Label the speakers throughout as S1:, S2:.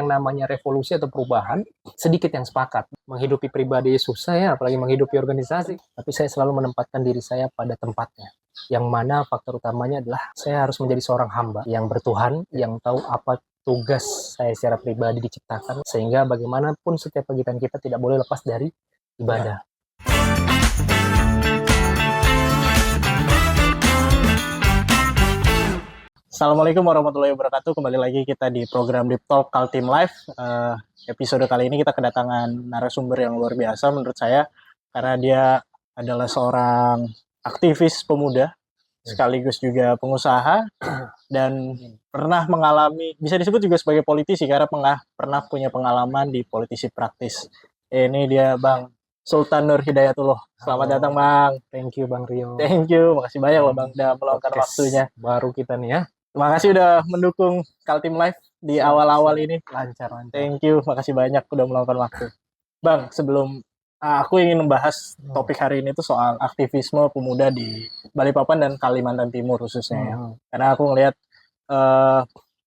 S1: yang namanya revolusi atau perubahan, sedikit yang sepakat. Menghidupi pribadi susah ya, apalagi menghidupi organisasi. Tapi saya selalu menempatkan diri saya pada tempatnya. Yang mana faktor utamanya adalah saya harus menjadi seorang hamba yang bertuhan, yang tahu apa tugas saya secara pribadi diciptakan. Sehingga bagaimanapun setiap kegiatan kita tidak boleh lepas dari ibadah.
S2: Assalamualaikum warahmatullahi wabarakatuh. Kembali lagi kita di program Deep Talk Kaltim Live. Episode kali ini kita kedatangan narasumber yang luar biasa menurut saya, karena dia adalah seorang aktivis pemuda sekaligus juga pengusaha dan pernah mengalami, bisa disebut juga sebagai politisi karena pernah punya pengalaman di politisi praktis. Ini dia Bang Sultan Nur Hidayatullah. Selamat datang Bang.
S1: Thank you Bang Rio.
S2: Thank you, makasih banyak loh Bang udah meluangkan waktunya.
S1: Baru kita nih ya.
S2: Terima kasih udah mendukung Kaltim Live di awal-awal ini.
S1: Lancar.
S2: Thank you, makasih banyak udah meluangkan waktu. Bang, sebelum aku ingin membahas topik hari ini tuh soal aktivisme pemuda di Balikpapan dan Kalimantan Timur khususnya ya. Karena aku ngelihat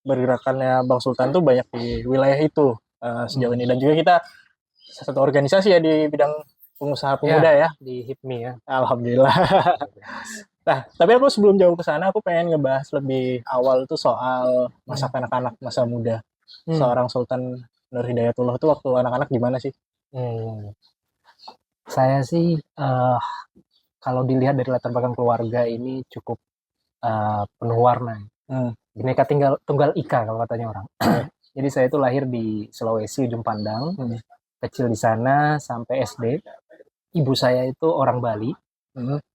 S2: bergerakannya Bang Sultan tuh banyak di wilayah itu sejauh ini, dan juga kita satu organisasi ya di bidang pengusaha pemuda ya
S1: di HIPMI ya.
S2: Alhamdulillah. Nah, tapi aku sebelum jauh ke sana, aku pengen ngebahas lebih awal tuh soal masa kanak-kanak, masa muda. Seorang Sultan Nur Hidayatullah itu waktu anak-anak gimana sih?
S1: Saya sih, kalau dilihat dari latar belakang keluarga ini cukup penuh warna. Bineka Tunggal Ika kalau katanya orang. Jadi saya itu lahir di Sulawesi, Ujung Pandang. Kecil di sana sampai SD. Ibu saya itu orang Bali.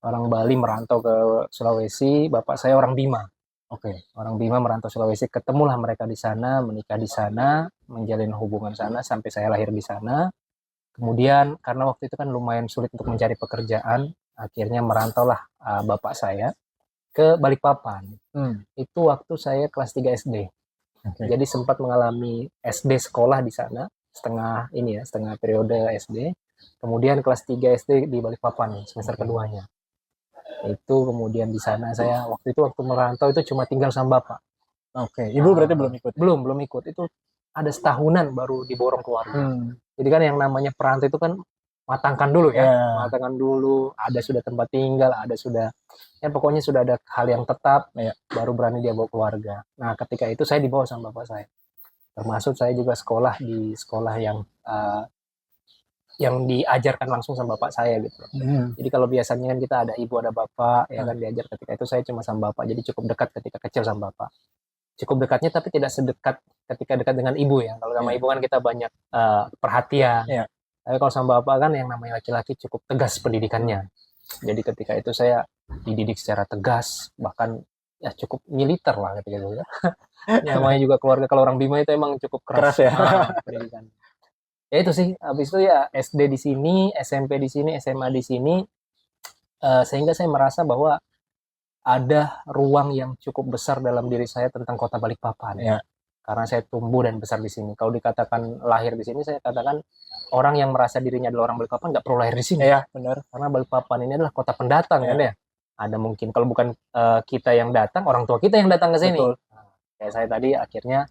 S1: Orang Bali merantau ke Sulawesi, bapak saya orang Bima. Orang Bima merantau Sulawesi, ketemulah mereka di sana, menikah di sana, menjalin hubungan sana sampai saya lahir di sana. Kemudian karena waktu itu kan lumayan sulit untuk mencari pekerjaan, akhirnya merantaulah bapak saya ke Balikpapan. Itu waktu saya kelas 3 SD. Jadi sempat mengalami SD sekolah di sana, setengah periode SD. Kemudian kelas 3 SD di Balikpapan semester keduanya. Itu kemudian di sana saya waktu merantau itu cuma tinggal sama bapak.
S2: Ibu berarti belum ikut?
S1: Belum ikut. Itu ada setahunan baru diborong keluarga. Jadi kan yang namanya perantau itu kan matangkan dulu ya. Matangkan dulu, ada sudah tempat tinggal, ada sudah pokoknya sudah ada hal yang tetap baru berani dia bawa keluarga. Nah, ketika itu saya dibawa sama bapak saya. Termasuk saya juga sekolah di sekolah yang diajarkan langsung sama bapak saya gitu. Jadi kalau biasanya kan kita ada ibu ada bapak ya kan diajar, ketika itu saya cuma sama bapak, jadi cukup dekat ketika kecil sama bapak. Cukup dekatnya tapi tidak sedekat ketika dekat dengan ibu ya. Kalau sama ibu kan kita banyak perhatian. Tapi kalau sama bapak kan yang namanya laki-laki cukup tegas pendidikannya. Jadi ketika itu saya dididik secara tegas, bahkan ya cukup militer lah ketika itu ya. Namanya juga keluarga kalau orang Bima itu emang cukup keras
S2: ya
S1: pendidikan. Ya itu sih, habis itu ya SD di sini, SMP di sini, SMA di sini, sehingga saya merasa bahwa ada ruang yang cukup besar dalam diri saya tentang kota Balikpapan. Karena saya tumbuh dan besar di sini. Kalau dikatakan lahir di sini, saya katakan orang yang merasa dirinya adalah orang Balikpapan nggak perlu lahir di sini.
S2: Ya, benar.
S1: Karena Balikpapan ini adalah kota pendatang kan ya. Ada mungkin kalau bukan kita yang datang, orang tua kita yang datang ke sini. Kayak saya tadi akhirnya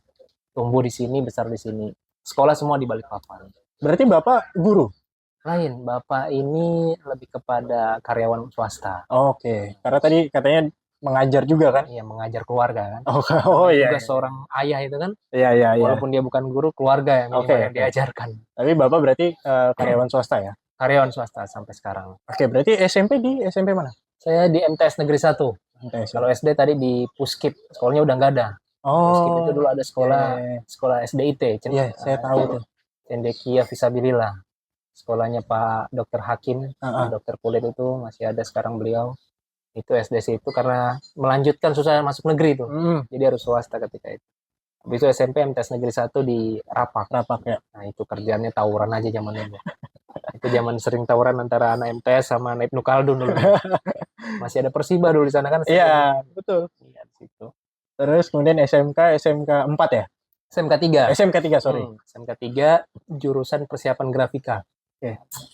S1: tumbuh di sini, besar di sini. Sekolah semua di Balikpapan.
S2: Berarti Bapak guru?
S1: Lain, Bapak ini lebih kepada karyawan swasta.
S2: Karena tadi katanya mengajar juga kan?
S1: Iya, mengajar keluarga kan.
S2: Iya.
S1: Juga seorang ayah itu kan.
S2: Iya.
S1: Walaupun dia bukan guru, keluarga yang diajarkan.
S2: Tapi Bapak berarti karyawan swasta ya?
S1: Karyawan swasta sampai sekarang.
S2: Berarti SMP di SMP mana?
S1: Saya di MTS Negeri 1. Kalau SD tadi di Puskip, sekolahnya udah nggak ada. Puskip itu dulu ada sekolah SDIT.
S2: Iya, saya tahu tuh.
S1: Cendekia Fisabilillah. Sekolahnya Pak Dr. Hakim, dokter kulit itu masih ada sekarang beliau. Itu SD situ karena melanjutkan susah masuk negeri itu. Jadi harus swasta ketika itu. Habis itu SMP MTS Negeri 1 di Rapak ya. Nah, itu kerjaannya tawuran aja zamannya. Itu zaman sering tawuran antara anak MTS sama anak Ibnu Khaldun dulu. Masih ada Persiba dulu di sana kan.
S2: Iya, betul.
S1: Iya, di situ.
S2: Terus kemudian SMK 4 ya?
S1: SMK 3.
S2: SMK 3, sorry.
S1: SMK 3 jurusan persiapan grafika.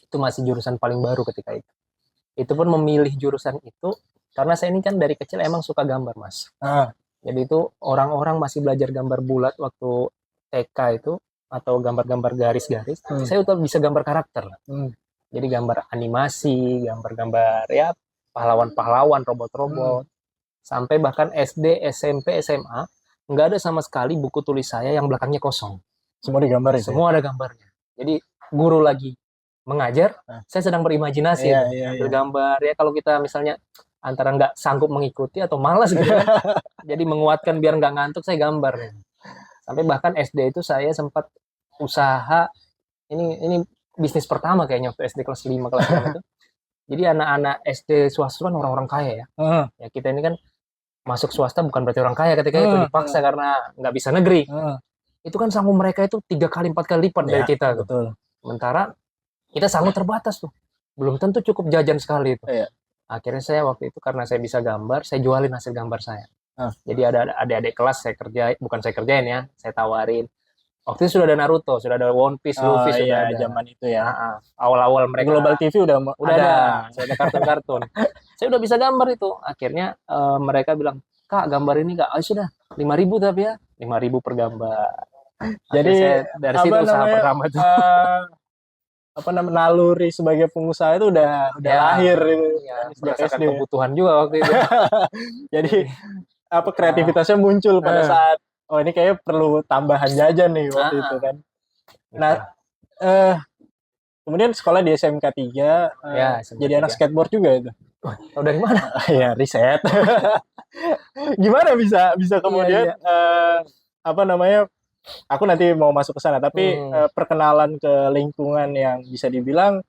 S1: Itu masih jurusan paling baru ketika itu. Itu pun memilih jurusan itu karena saya ini kan dari kecil emang suka gambar, Mas. Jadi itu orang-orang masih belajar gambar bulat waktu TK itu atau gambar-gambar garis-garis, saya udah bisa gambar karakter. Jadi gambar animasi, gambar-gambar ya pahlawan-pahlawan, robot-robot. Sampai bahkan SD, SMP, SMA nggak ada sama sekali buku tulis saya yang belakangnya kosong.
S2: Semua digambar itu.
S1: Semua ada gambarnya. Jadi guru lagi mengajar, saya sedang berimajinasi, ambil gambar. Ya kalau kita misalnya antara nggak sanggup mengikuti atau malas gitu kan, jadi menguatkan biar nggak ngantuk, saya gambar. Sampai bahkan SD itu saya sempat usaha, ini bisnis pertama kayaknya waktu SD kelas 5 kelas 6 itu. Jadi anak-anak SD swasta kan orang-orang kaya ya. Ya kita ini kan masuk swasta bukan berarti orang kaya ketika itu, dipaksa karena nggak bisa negeri. Itu kan sanggup mereka itu 3 kali 4 kali lipat dari kita.
S2: Betul.
S1: Sementara kita sanggup terbatas tuh. Belum tentu cukup jajan sekali itu. Akhirnya saya waktu itu karena saya bisa gambar, saya jualin hasil gambar saya. Jadi ada adik-adik kelas saya kerjain ya, saya tawarin. Waktu itu sudah ada Naruto, sudah ada One Piece, Luffy, sudah ada.
S2: Zaman itu ya.
S1: Awal-awal mereka.
S2: Global TV udah
S1: ada. Sudah ada kartun-kartun. Saya udah bisa gambar itu. Akhirnya mereka bilang, "Kak, gambar ini Kak." Sudah, 5.000 tapi ya. 5.000 per gambar.
S2: Jadi
S1: saya, dari situ usaha pertama itu.
S2: Naluri sebagai pengusaha itu udah lahir itu.
S1: Berdasarkan kebutuhan juga waktu itu.
S2: Jadi kreativitasnya muncul pada saat ini kayaknya perlu tambahan jajan nih waktu itu kan. Nah, kemudian sekolah di SMK 3, jadi anak skateboard juga itu.
S1: Oh, dari mana?
S2: Ya, riset. Gimana bisa kemudian aku nanti mau masuk ke sana, tapi perkenalan ke lingkungan yang bisa dibilang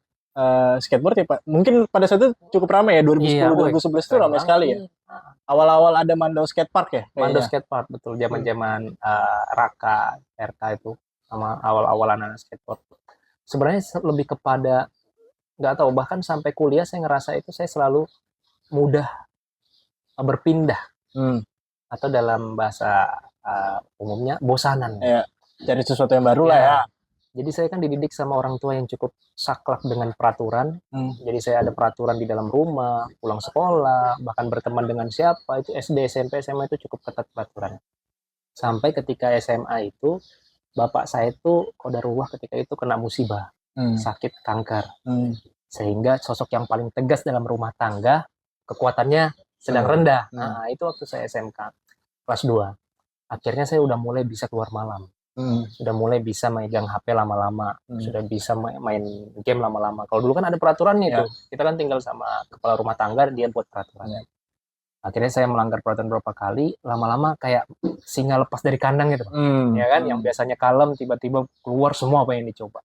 S2: skateboard ya Pak. Mungkin pada saat itu cukup ramai ya, 2010-2011 itu ramai sekali ya. Awal-awal ada Mandau Skatepark ya?
S1: Mandau Skatepark, betul. Zaman-zaman Raka, RK itu, sama awal-awal anak skateboard. Sebenarnya lebih kepada, nggak tahu, bahkan sampai kuliah saya ngerasa itu saya selalu mudah berpindah. Atau dalam bahasa umumnya bosanan.
S2: Cari sesuatu yang baru lah ya.
S1: Jadi saya kan dididik sama orang tua yang cukup saklek dengan peraturan. Jadi saya ada peraturan di dalam rumah, pulang sekolah, bahkan berteman dengan siapa, itu SD, SMP, SMA itu cukup ketat peraturan. Sampai ketika SMA itu, bapak saya itu qadarullah ketika itu kena musibah, sakit kanker. Sehingga sosok yang paling tegas dalam rumah tangga, kekuatannya sedang rendah. Nah, itu waktu saya SMK kelas 2. Akhirnya saya udah mulai bisa keluar malam. Sudah mulai bisa megang HP lama-lama, sudah bisa main game lama-lama. Kalau dulu kan ada peraturannya itu, kita kan tinggal sama kepala rumah tangga, dia buat peraturan. Akhirnya saya melanggar peraturan beberapa kali, lama-lama kayak singa lepas dari kandang gitu, ya kan? Yang biasanya kalem, tiba-tiba keluar semua apa yang dicoba.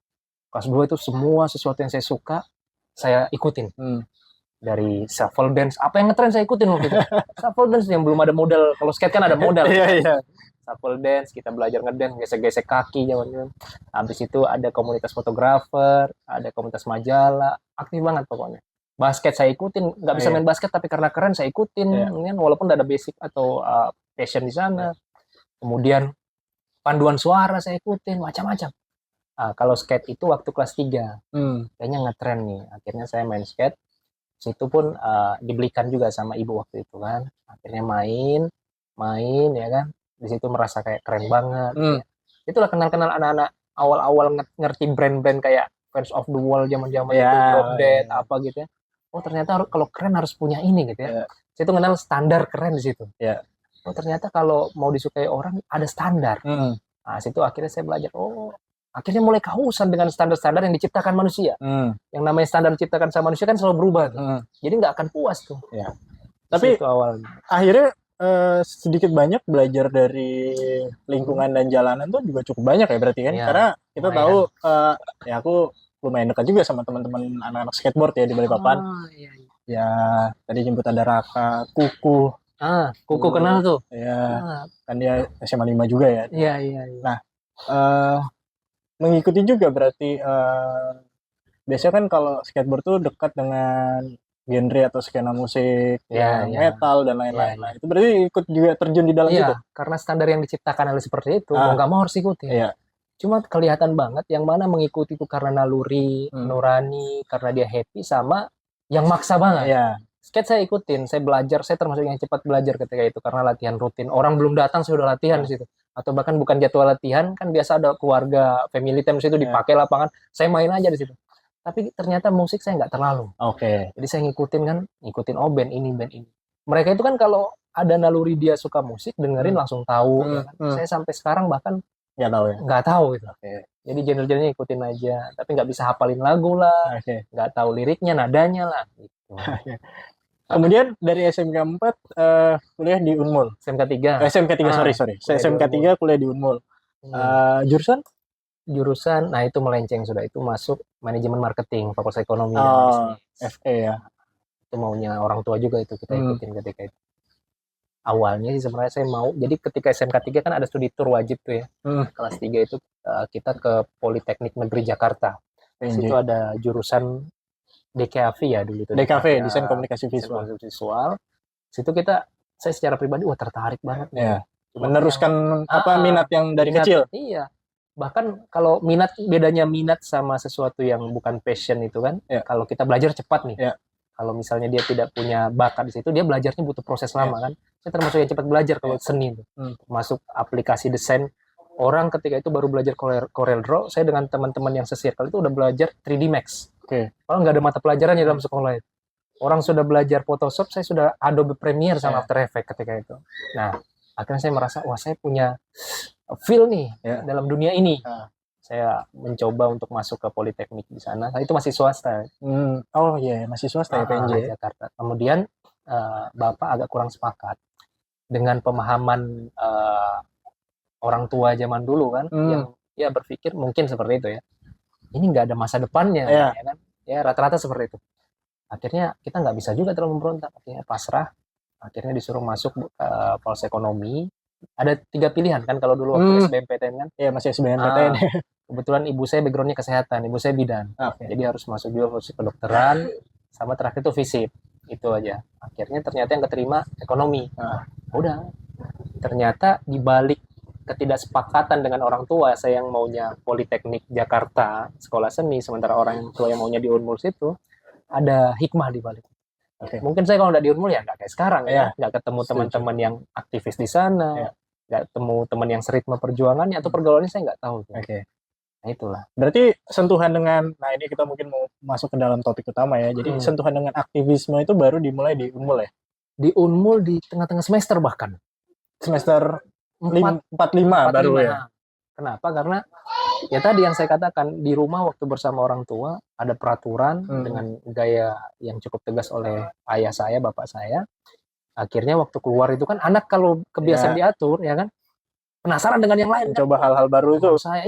S1: Kelas 2 itu semua sesuatu yang saya suka, saya ikutin. Dari shuffle dance, apa yang ngetren saya ikutin waktu itu. Shuffle dance yang belum ada modal, kalau skate kan ada modal. Shuffle dance, kita belajar ngedance, gesek-gesek kaki zaman-zaman. Habis itu ada komunitas fotografer, ada komunitas majalah, aktif banget pokoknya. Basket saya ikutin, nggak bisa main basket tapi karena keren saya ikutin, walaupun ada basic atau passion di sana. Kemudian panduan suara saya ikutin, macam-macam. Kalau skate itu waktu kelas 3, kayaknya ngetren nih. Akhirnya saya main skate. Situ pun dibelikan juga sama ibu waktu itu kan. Akhirnya main ya kan. Di situ merasa kayak keren banget. Ya. Itulah kenal-kenal anak-anak awal-awal ngerti brand-brand kayak Fans of the Wall zaman-zaman itu, Drop Dead, apa gitu ya. Oh ternyata kalau keren harus punya ini gitu ya. Saya tuh kenal standar keren di situ. Oh ternyata kalau mau disukai orang ada standar. Nah situ akhirnya saya belajar. Oh akhirnya mulai kehausan dengan standar-standar yang diciptakan manusia. Yang namanya standar diciptakan sama manusia kan selalu berubah. Jadi nggak akan puas tuh.
S2: Tapi akhirnya sedikit banyak belajar dari lingkungan dan jalanan tuh juga cukup banyak ya berarti kan, karena kita tahu aku lumayan dekat juga sama teman-teman anak-anak skateboard ya di Balikpapan. Ya tadi jemput ada Raka, Kuku.
S1: Kuku kenal tuh.
S2: Kan dia SMA 5 juga ya. Nah mengikuti juga berarti biasanya kan kalau skateboard tuh dekat dengan genre atau skena musik metal dan lain-lain. Itu berarti ikut juga terjun di dalam situ.
S1: Karena standar yang diciptakan oleh seperti itu, mau nggak mau harus ikuti. Cuma kelihatan banget yang mana mengikuti itu karena naluri, nurani, karena dia happy, sama yang maksa banget. Skate saya ikutin, saya belajar, saya termasuk yang cepat belajar ketika itu karena latihan rutin. Orang belum datang saya udah latihan di situ. atau bahkan bukan jadwal latihan, kan biasa ada keluarga family time situ dipakai lapangan, saya main aja di situ. Tapi ternyata musik saya nggak terlalu. Jadi saya ngikutin band ini. Mereka itu kan kalau ada naluri dia suka musik, dengerin langsung tahu. Ya kan? Saya sampai sekarang bahkan nggak tahu gitu. Jadi genre-genrenya ikutin aja, tapi nggak bisa hafalin lagu lah, nggak tahu liriknya, nadanya lah. Gitu.
S2: Kemudian dari SMK 4 kuliah di Unmul.
S1: SMK 3.
S2: SMK 3, sorry. SMK 3 kuliah di Unmul. Jurusan?
S1: Nah itu melenceng sudah, itu masuk manajemen marketing, fakultas ekonomi
S2: dan bisnis. FE ya.
S1: Itu maunya orang tua juga itu, kita ikutin ketika itu. Awalnya sih sebenarnya saya mau, jadi ketika SMK 3 kan ada studi tour wajib tuh ya. Kelas 3 itu kita ke Politeknik Negeri Jakarta. Di situ ada jurusan DKV ya dulu itu.
S2: DKV, Desain Komunikasi
S1: Visual. Situ saya secara pribadi tertarik banget.
S2: Ya. Meneruskan minat yang dari kecil.
S1: Iya. Bahkan kalau bedanya minat sama sesuatu yang bukan passion itu kan, kalau kita belajar cepat nih. Kalau misalnya dia tidak punya bakat di situ, dia belajarnya butuh proses lama kan. Saya termasuk yang cepat belajar kalau seni itu. Masuk aplikasi desain. Orang ketika itu baru belajar Corel Draw, saya dengan teman-teman yang se-circle itu udah belajar 3D Max. Kalau nggak ada mata pelajarannya dalam sekolah itu. Orang sudah belajar Photoshop, saya sudah Adobe Premiere sama After Effects ketika itu. Nah, akhirnya saya merasa, wah saya punya feel nih dalam dunia ini. Saya mencoba untuk masuk ke Politeknik di sana. Itu masih swasta.
S2: Masih swasta ya PNJ
S1: Jakarta. Kemudian Bapak agak kurang sepakat dengan pemahaman orang tua zaman dulu kan, yang dia berpikir mungkin seperti itu ya. Ini nggak ada masa depannya, ya kan? Ya rata-rata seperti itu. Akhirnya kita nggak bisa juga terlalu memberontak. Akhirnya pasrah. Akhirnya disuruh masuk Fakultas Ekonomi. Ada 3 pilihan kan kalau dulu waktu SBMPTN kan?
S2: Iya masih SBMPTN.
S1: Kebetulan ibu saya backgroundnya kesehatan, ibu saya bidan. Jadi harus masuk juga fakultas kedokteran, sama terakhir itu FISIP. Itu aja. Akhirnya ternyata yang keterima ekonomi. Udah. Ternyata di balik ketidaksepakatan dengan orang tua, saya yang maunya Politeknik Jakarta, sekolah seni, sementara orang yang tua yang maunya di Unmul itu, ada hikmah di balik. Mungkin saya kalau nggak di Unmul ya nggak kayak sekarang ya, nggak ketemu teman-teman yang aktivis di sana, nggak ketemu teman yang seritme perjuangannya atau pergaulannya saya nggak tahu. Nah itulah.
S2: Berarti sentuhan dengan, nah ini kita mungkin mau masuk ke dalam topik utama ya. Jadi sentuhan dengan aktivisme itu baru dimulai di Unmul ya?
S1: Di Unmul di tengah-tengah semester bahkan.
S2: Semester 45 baru ya?
S1: Kenapa? Karena ya tadi yang saya katakan, di rumah waktu bersama orang tua ada peraturan dengan gaya yang cukup tegas oleh ayah saya, bapak saya. Akhirnya waktu keluar itu kan anak kalau kebiasaan diatur ya kan, penasaran dengan yang lain.
S2: Coba hal-hal baru itu.
S1: Saya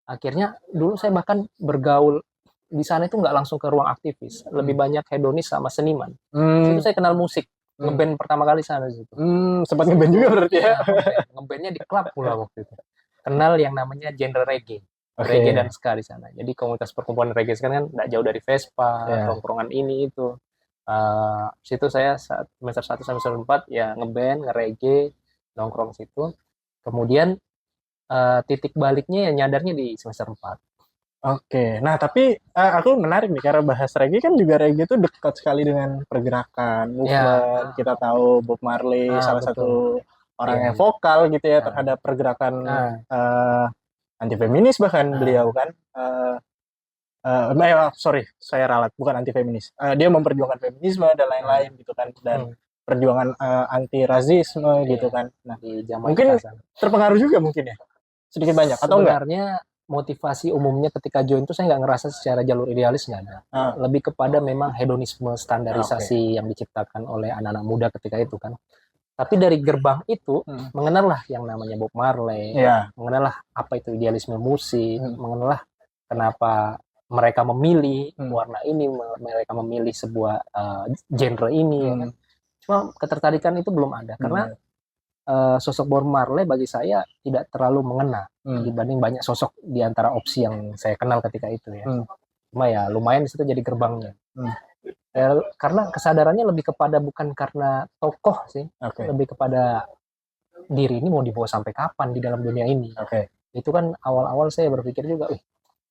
S1: akhirnya dulu saya bahkan bergaul di sana itu nggak langsung ke ruang aktivis, lebih banyak hedonis sama seniman. Itu saya kenal musik, ngeband pertama kali sana di situ.
S2: Sempat ngeband juga berarti ya?
S1: Ngebandnya di klub pula waktu itu. Kenal yang namanya genre reggae, reggae dan ska di sana. Jadi komunitas perkumpulan reggae sekarang kan nggak jauh dari Vespa, tongkrongan ini itu. Situ saya saat semester 1 sampai semester 4 ya ngeband, nge-reggae, nongkrong situ. Kemudian titik baliknya ya nyadarnya di semester 4.
S2: Nah tapi aku menarik nih karena bahas reggae kan juga reggae itu dekat sekali dengan pergerakan, movement. Kita tahu Bob Marley salah satu orang yang vokal gitu ya terhadap pergerakan anti feminis bahkan beliau kan. Saya ralat, bukan anti feminis. Dia memperjuangkan feminisme dan lain-lain gitu kan, dan perjuangan anti rasisme gitu kan. Nah, mungkin terpengaruh juga mungkin ya. Sedikit banyak atau enggak?
S1: Sebenarnya motivasi umumnya ketika join itu saya nggak ngerasa secara jalur idealis, nggak ada. Lebih kepada memang hedonisme standarisasi yang diciptakan oleh anak-anak muda ketika itu kan. Tapi dari gerbang itu mengenal lah yang namanya Bob Marley, mengenal lah apa itu idealisme musik, mengenal lah kenapa mereka memilih warna ini, mereka memilih sebuah genre ini. Ya kan? Cuma ketertarikan itu belum ada karena sosok Bob Marley bagi saya tidak terlalu mengena dibanding banyak sosok di antara opsi yang saya kenal ketika itu ya. Cuma ya lumayan di situ jadi gerbangnya. Karena kesadarannya lebih kepada bukan karena tokoh sih, lebih kepada diri ini mau dibawa sampai kapan di dalam dunia ini. Itu kan awal-awal saya berpikir juga,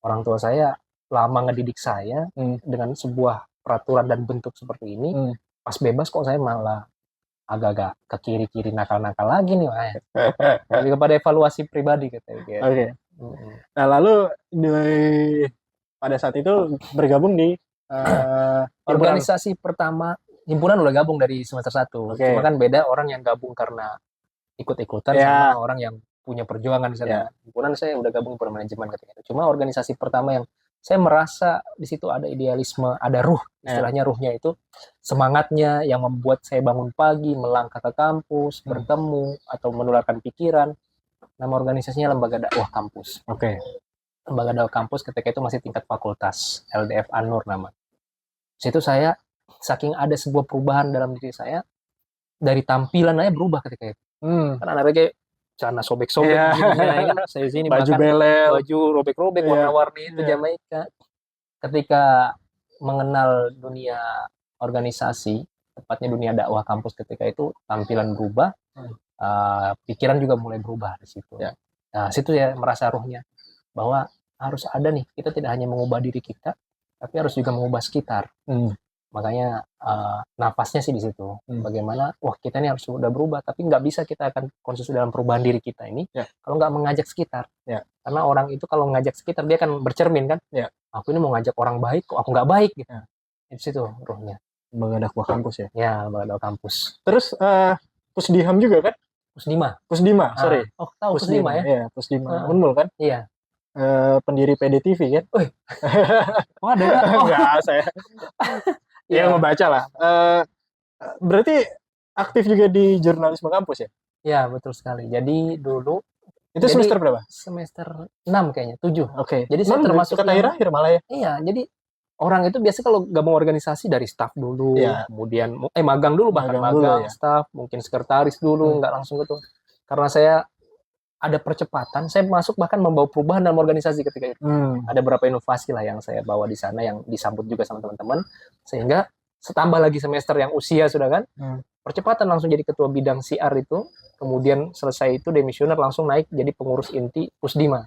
S1: orang tua saya lama ngedidik saya dengan sebuah peraturan dan bentuk seperti ini, pas bebas kok saya malah agak-agak ke kiri-kiri nakal-nakal lagi nih, Wah. Lebih kepada evaluasi pribadi katanya.
S2: Oke. Nah, lalu pada saat itu bergabung di
S1: organisasi pertama. Himpunan udah gabung dari semester 1.
S2: Oke.
S1: Cuma kan beda orang yang gabung karena ikut-ikutan sama orang yang punya perjuangan di sana. Himpunan saya udah gabung bermanajemen ketika itu. Cuma organisasi pertama yang saya merasa di situ ada idealisme, ada ruh, istilahnya ruhnya itu semangatnya yang membuat saya bangun pagi, melangkah ke kampus, bertemu atau menularkan pikiran. Nama organisasinya Lembaga Dakwah Kampus.
S2: Oke.
S1: Lembaga Dakwah Kampus ketika itu masih tingkat fakultas, LDF Anur nama. Situ saya saking ada sebuah perubahan dalam diri saya, dari tampilan aja berubah ketika itu. Kan anaknya kayak celana sobek-sobek ya kan, saya sini
S2: baju belel,
S1: baju robek-robek warna-warni itu Jamaika. Ketika mengenal dunia organisasi, tepatnya dunia dakwah kampus ketika itu, tampilan berubah, pikiran juga mulai berubah di situ. Nah, situ ya merasa ruhnya bahwa harus ada nih, kita tidak hanya mengubah diri kita, tapi harus juga mengubah sekitar. Makanya nafasnya sih di situ. Bagaimana, kita ini harus sudah berubah, tapi nggak bisa kita akan konsisten dalam perubahan diri kita ini kalau nggak mengajak sekitar. Karena orang itu kalau mengajak sekitar, dia akan bercermin kan. Aku ini mau ngajak orang baik, kok aku nggak baik gitu. Di situ ruhnya.
S2: Lembaga Dakwah Kampus ya?
S1: Ya, Lembaga Dakwah Kampus.
S2: Terus Pusdiham juga kan? Pusdima, sorry.
S1: Oh, tahu Pusdima ya?
S2: Iya, Pusdima. Unmul kan?
S1: Iya.
S2: Pendiri PDTV kan?
S1: Oh, ada nggak?
S2: Enggak, saya. Ya membaca lah. Berarti aktif juga di jurnalisme kampus ya?
S1: Ya, betul sekali. Jadi dulu
S2: itu semester berapa?
S1: Semester 6 kayaknya, 7.
S2: Oke.
S1: Jadi saya termasuk
S2: akhir malah ya?
S1: Iya, jadi orang itu biasa kalau gabung organisasi dari staff dulu, kemudian magang dulu, bahkan magang staff, mungkin sekretaris dulu, nggak langsung gitu. Karena saya ada percepatan, saya masuk bahkan membawa perubahan dalam organisasi ketika itu. Ada beberapa inovasi lah yang saya bawa di sana, yang disambut juga sama teman-teman, sehingga setambah lagi semester yang usia sudah kan, percepatan langsung jadi ketua bidang CR itu, kemudian selesai itu demisioner langsung naik jadi pengurus inti Pusdima.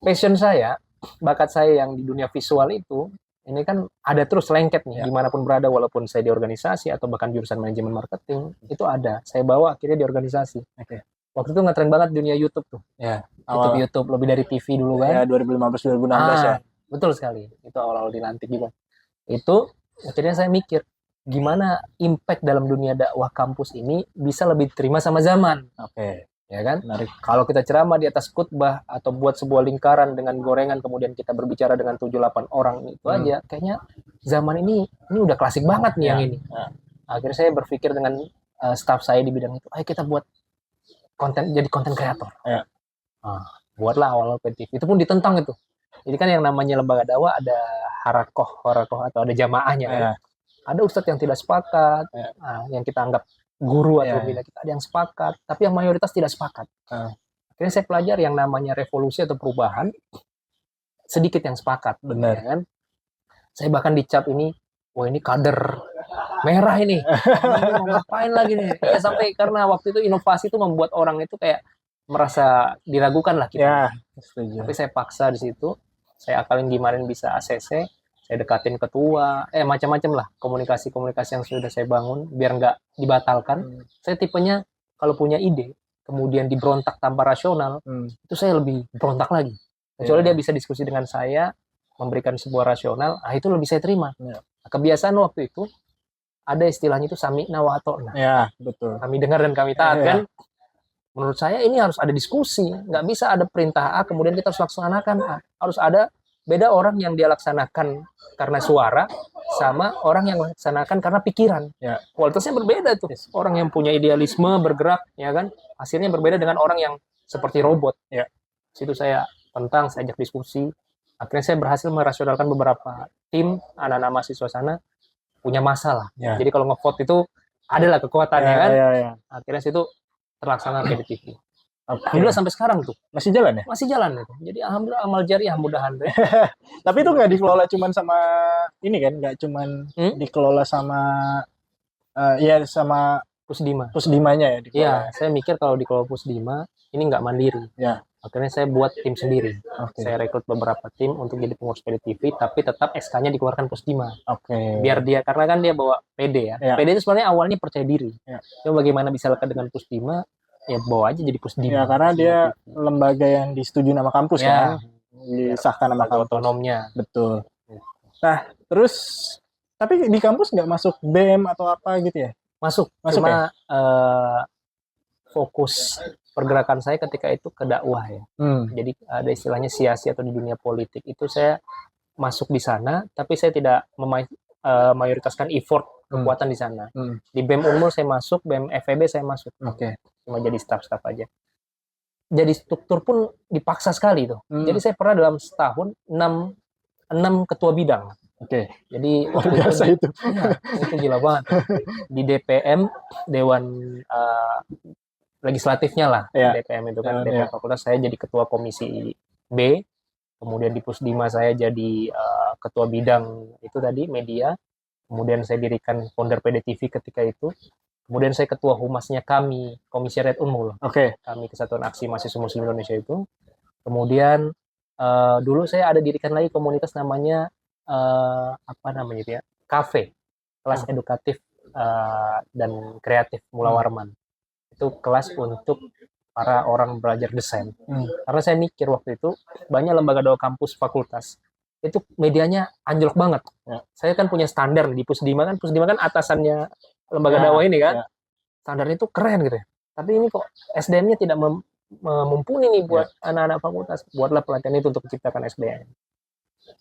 S1: Passion saya, bakat saya yang di dunia visual itu, ini kan ada terus lengket nih, dimanapun berada, walaupun saya di organisasi atau bahkan jurusan manajemen marketing, itu ada. Saya bawa akhirnya di organisasi. Waktu itu ngetren banget dunia YouTube tuh. YouTube lebih dari TV dulu kan.
S2: 2015-2016 ya.
S1: Betul sekali. Itu awal-awal dilantik juga. Itu akhirnya saya mikir, gimana impact dalam dunia dakwah kampus ini bisa lebih diterima sama zaman. Ya kan? Kalau kita ceramah di atas khutbah atau buat sebuah lingkaran dengan gorengan, kemudian kita berbicara dengan 7-8 orang itu aja, kayaknya zaman ini udah klasik banget nih yang ini. Akhirnya saya berpikir dengan staff saya di bidang itu, ayo kita buat konten, jadi konten kreator. Buatlah awal PTV. Itu pun ditentang itu. Jadi kan yang namanya lembaga dakwah ada harakoh atau ada jamaahnya. Ada ustadz yang tidak sepakat, yang kita anggap guru atau bila kita ada yang sepakat, tapi yang mayoritas tidak sepakat. Akhirnya saya pelajari yang namanya revolusi atau perubahan, sedikit yang sepakat.
S2: Benar.
S1: Ya kan? Saya bahkan dicap ini, wah ini kader merah ini mau ngapain lagi nih. Ya, sampai karena waktu itu inovasi itu membuat orang itu kayak merasa diragukan lah kita. Tapi saya paksa di situ, saya akalin gimana bisa ACC, saya dekatin ketua, macam-macam lah komunikasi yang sudah saya bangun biar nggak dibatalkan. Saya tipenya kalau punya ide kemudian diberontak tanpa rasional, itu saya lebih berontak lagi. Kecuali dia bisa diskusi dengan saya, memberikan sebuah rasional, itu lebih saya terima. Kebiasaan waktu itu ada istilahnya itu sami'na wa ata'na.
S2: Betul.
S1: Kami dengar dan kami taat kan. Menurut saya ini harus ada diskusi, nggak bisa ada perintah A kemudian kita harus laksanakan A. Harus ada beda orang yang dia laksanakan karena suara sama orang yang laksanakan karena pikiran. Kualitasnya berbeda tuh. Orang yang punya idealisme bergerak, ya kan, hasilnya berbeda dengan orang yang seperti robot. Situ saya tentang, saya ajak diskusi. Akhirnya saya berhasil merasionalkan beberapa tim anak-anak mahasiswa sana punya masalah. Jadi kalau ngevote itu adalah kekuatannya kan. Akhirnya situ terlaksana kayak di TV. Alhamdulillah sampai sekarang tuh.
S2: Masih jalan ya?
S1: Masih jalan itu. Jadi alhamdulillah amal jariah mudahan.
S2: Tapi itu nggak dikelola cuman sama ini kan? Nggak cuman dikelola sama sama
S1: Pusdima.
S2: Pusdimanya ya dikelola.
S1: Iya, saya mikir kalau dikelola Pusdima ini nggak mandiri. Akhirnya saya buat tim sendiri.
S2: Oke.
S1: Saya rekrut beberapa tim untuk jadi pengurus PDTV, tapi tetap SK-nya dikeluarkan Pusdima.
S2: Oke.
S1: Biar dia, karena kan dia bawa PD ya.
S2: Ya.
S1: PD itu sebenarnya awalnya percaya diri.
S2: Ya.
S1: Cuma bagaimana bisa lekat dengan Pusdima, ya bawa aja jadi Pusdima.
S2: Ya, karena dia lembaga yang disetujui nama kampus
S1: ya,
S2: kan. Disahkan nama kampus.
S1: Otonomnya.
S2: Betul. Nah, terus tapi di kampus nggak masuk BEM atau apa gitu ya?
S1: Masuk
S2: Cuma
S1: ya? Fokus pergerakan saya ketika itu ke dakwah ya. Jadi ada istilahnya siasi atau di dunia politik itu saya masuk di sana, tapi saya tidak mayoritaskan effort kekuatan di sana. Di BEM Unmul saya masuk, BEM FEB saya masuk. Cuma jadi staff-staff aja. Jadi struktur pun dipaksa sekali tuh. Jadi saya pernah dalam setahun 6 ketua bidang. Jadi
S2: biasa itu.
S1: Ya, itu gila banget. Di DPM, Dewan Legislatifnya lah, DPM itu kan, DPM Fakultas, saya jadi ketua komisi B, kemudian di Pusdima saya jadi ketua bidang itu tadi, media, kemudian saya dirikan founder PDTV ketika itu, kemudian saya ketua humasnya kami, Komisariat Unmul, kami Kesatuan Aksi Mahasiswa Muslim Indonesia itu, kemudian dulu saya ada dirikan lagi komunitas namanya, kafe, kelas edukatif dan kreatif Mula Warman. Itu kelas untuk para orang belajar desain. Karena saya mikir waktu itu banyak lembaga dakwah kampus fakultas itu medianya anjlok banget. Saya kan punya standar di Pusdima kan atasannya lembaga dakwah ini kan. Standarnya itu keren gitu ya. Tapi ini kok SDM-nya tidak mumpuni nih buat anak-anak fakultas. Buatlah pelatihan itu untuk menciptakan SDM.